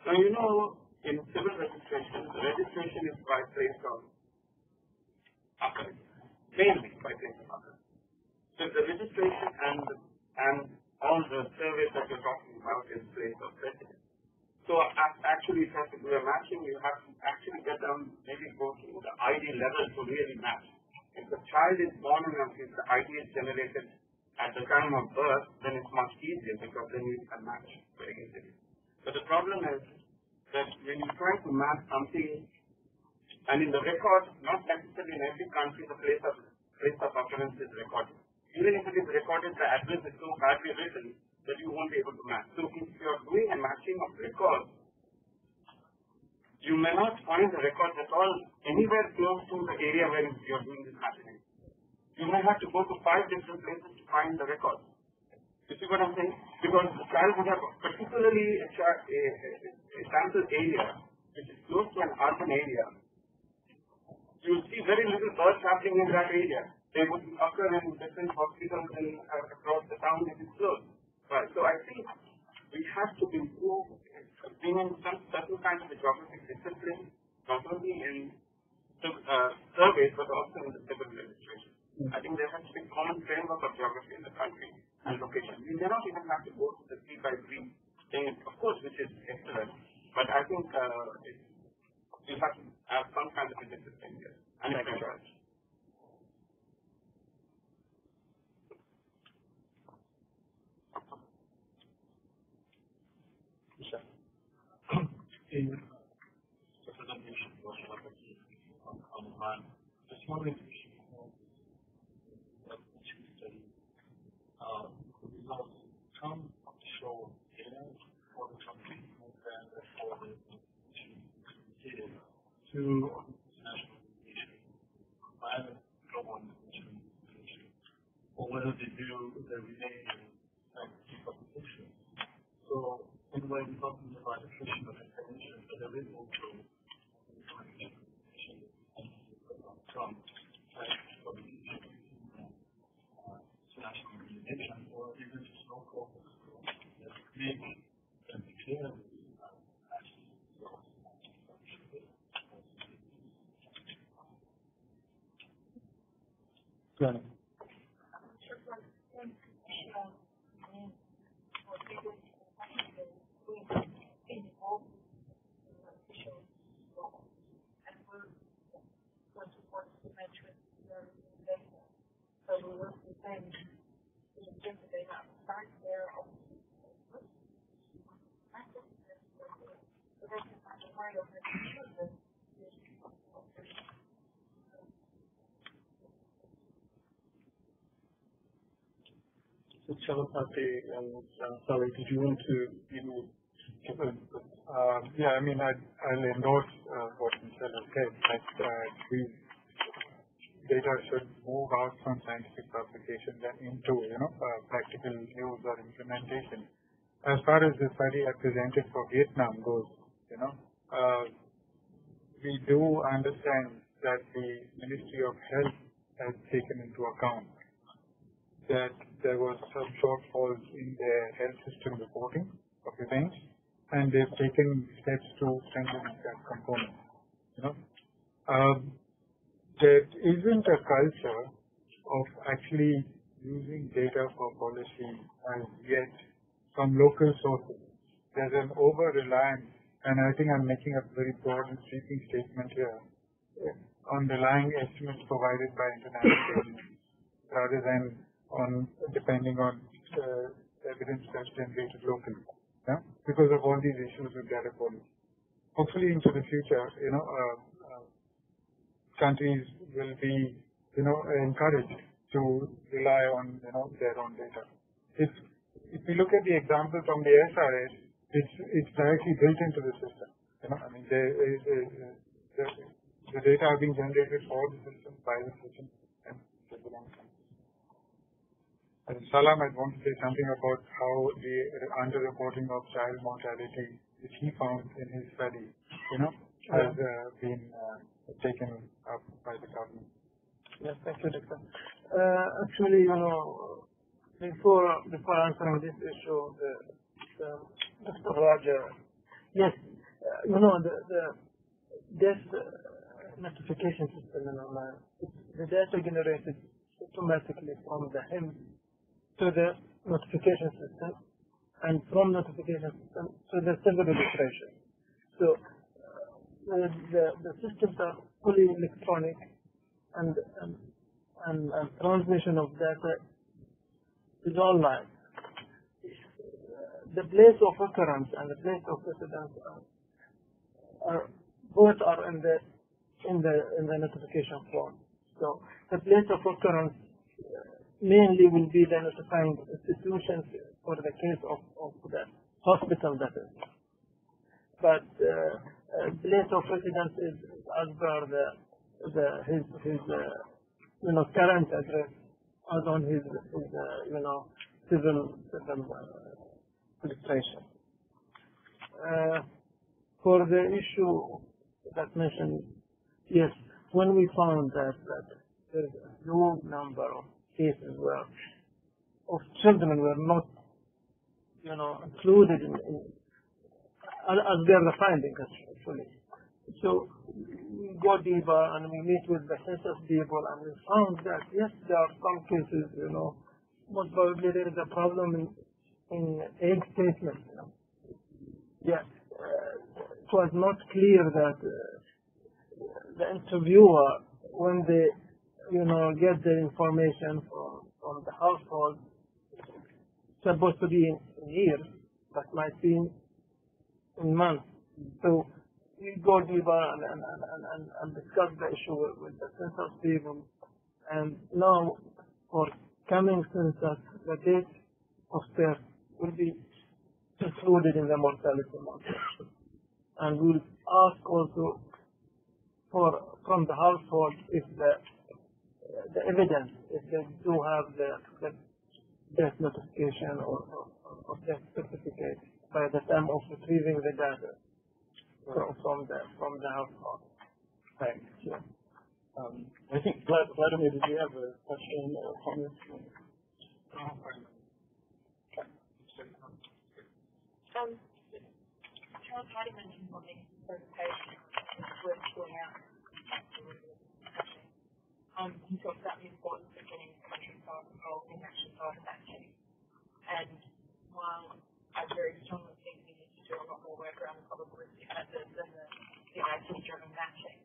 [SPEAKER 2] Now in civil registration, the registration is by place of occurrence, mainly by place of occurrence. So the registration and all the surveys that you're talking about is place of residence. So actually, if you have to do a matching, you have to actually get down, maybe go to the ID level to really match. If the child is born and if the ID is generated at the time of birth, then it's much easier because then you can match very easily. But the problem is that when you try to match something, and in the record, not necessarily in every country the place of occurrence is recorded. Even if it is recorded, the address is so badly written that you won't be able to match. So if you are doing a matching of records, you may not find the records at all anywhere close to the area where you are doing this matching. You may have to go to 5 different places to find the records. You see what I'm saying? Because the child would have, particularly a sample area which is close to an urban area, you will see very little birth happening in that area. They would occur in different hospitals across the town if it's closed. Right. So I think we have to improve bringing some certain kind of a geographic discipline, not only in surveys but also in the civil registration. I think there has to be a common framework of geography in the country and location. We may not even have to go to the 3x3 thing, of course, which is excellent, but I think you have to have some kind of a discipline here. And I can judge.
[SPEAKER 7] In the presentation was Chalapati on Oman. Just wondering if you know what you study. The results come to show data for the country and for the data to international media, and global information, or whether they remain keep up the picture. So in a way, we're talking about attrition of information, but there is also information from international communication, or even just local that make them clear. Planning.
[SPEAKER 3] So Chalapati and Salah, did you want to give a
[SPEAKER 4] yeah, I mean, I'll endorse what Michelle has said, that these data should move out from scientific publication and into, practical use or implementation. As far as the study I presented for Vietnam goes, we do understand that the Ministry of Health has taken into account that there was some shortfalls in their health system reporting of events, and they've taken steps to strengthen that component. There isn't a culture of actually using data for policy as yet from local sources. There's an over-reliance, and I think I'm making a very broad and sweeping statement here, on relying estimates provided by international agencies rather than on depending on evidence that's generated locally, because of all these issues with data quality. Hopefully, into the future, countries will be, encouraged to rely on, their own data. If we look at the example from the SRS, it's directly built into the system. I mean, the data are being generated for the system, by the system, and they belong to. And Salah might want to say something about how the underreporting of child mortality, which he found in his study, has been taken up by the government.
[SPEAKER 6] Yes, thank you, Doctor. Actually, before answering this issue, Dr. Roger, yes, this notification system in Oman, the data generated automatically from the HIM to the notification system, and from notification system to the civil registration. So the systems are fully electronic, and transmission of data is online. The place of occurrence and the place of residence are both in the notification form. So the place of occurrence mainly will be the notifying institutions for the case of the hospital, that is. But place of residence is as per his current address, as on his civil registration. For the issue that mentioned, yes, when we found that there is a low number of cases where of children were not, included in as they are the findings actually. So we go deeper and we meet with the census people, and we found that yes, there are some cases, most probably there is a problem in age statement. Yes, it was not clear that the interviewer, when they, get the information from the household, supposed to be in years, but might be in months. So we go deeper and discuss the issue with the census people. And now, for coming census, the date of birth will be included in the mortality model. And we'll ask also from the household if the evidence, if they do have the death notification or death certificate by the time of retrieving the data from the household.
[SPEAKER 3] Thanks. Yeah. I think Vladimir, did you have a question or comment?
[SPEAKER 8] Chalapati mentioned something in the presentation worth pulling out. He talked about the importance of getting countries involved in action data matching. And while I very strongly think we need to do a lot more work around the probabilistic methods and the IT-driven matching,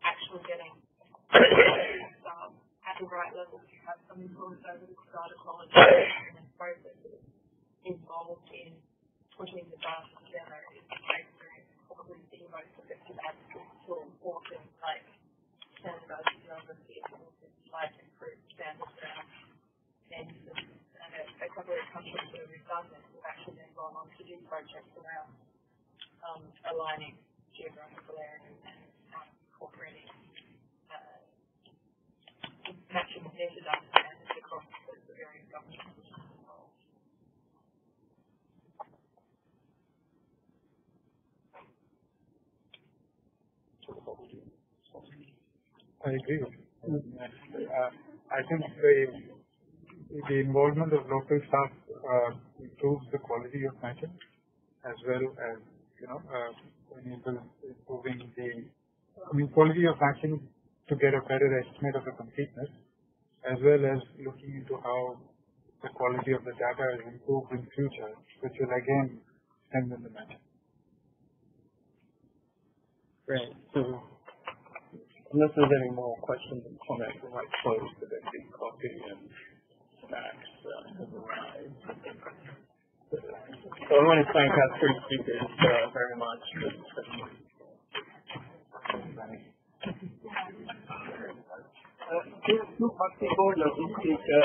[SPEAKER 8] actually getting at the right level to have some influence over the data quality putting the data together is probably the most effective advocate tool for things like standardized geography, for things like improved standards around census. And a couple of countries where we've done this have actually then gone on to do projects around aligning geographical areas and incorporating matching metadata standards across the various governments.
[SPEAKER 4] I agree with you. I think the involvement of local staff improves the quality of matching as well as, enables improving the quality of matching to get a better estimate of the completeness, as well as looking into how the quality of the data is improved in future, which will again strengthen the matching.
[SPEAKER 3] Great. So, unless there's any more questions and comments, we might close the big coffee and snacks has arrived. So I want to thank our three speakers very much.
[SPEAKER 1] Two parts before the speaker.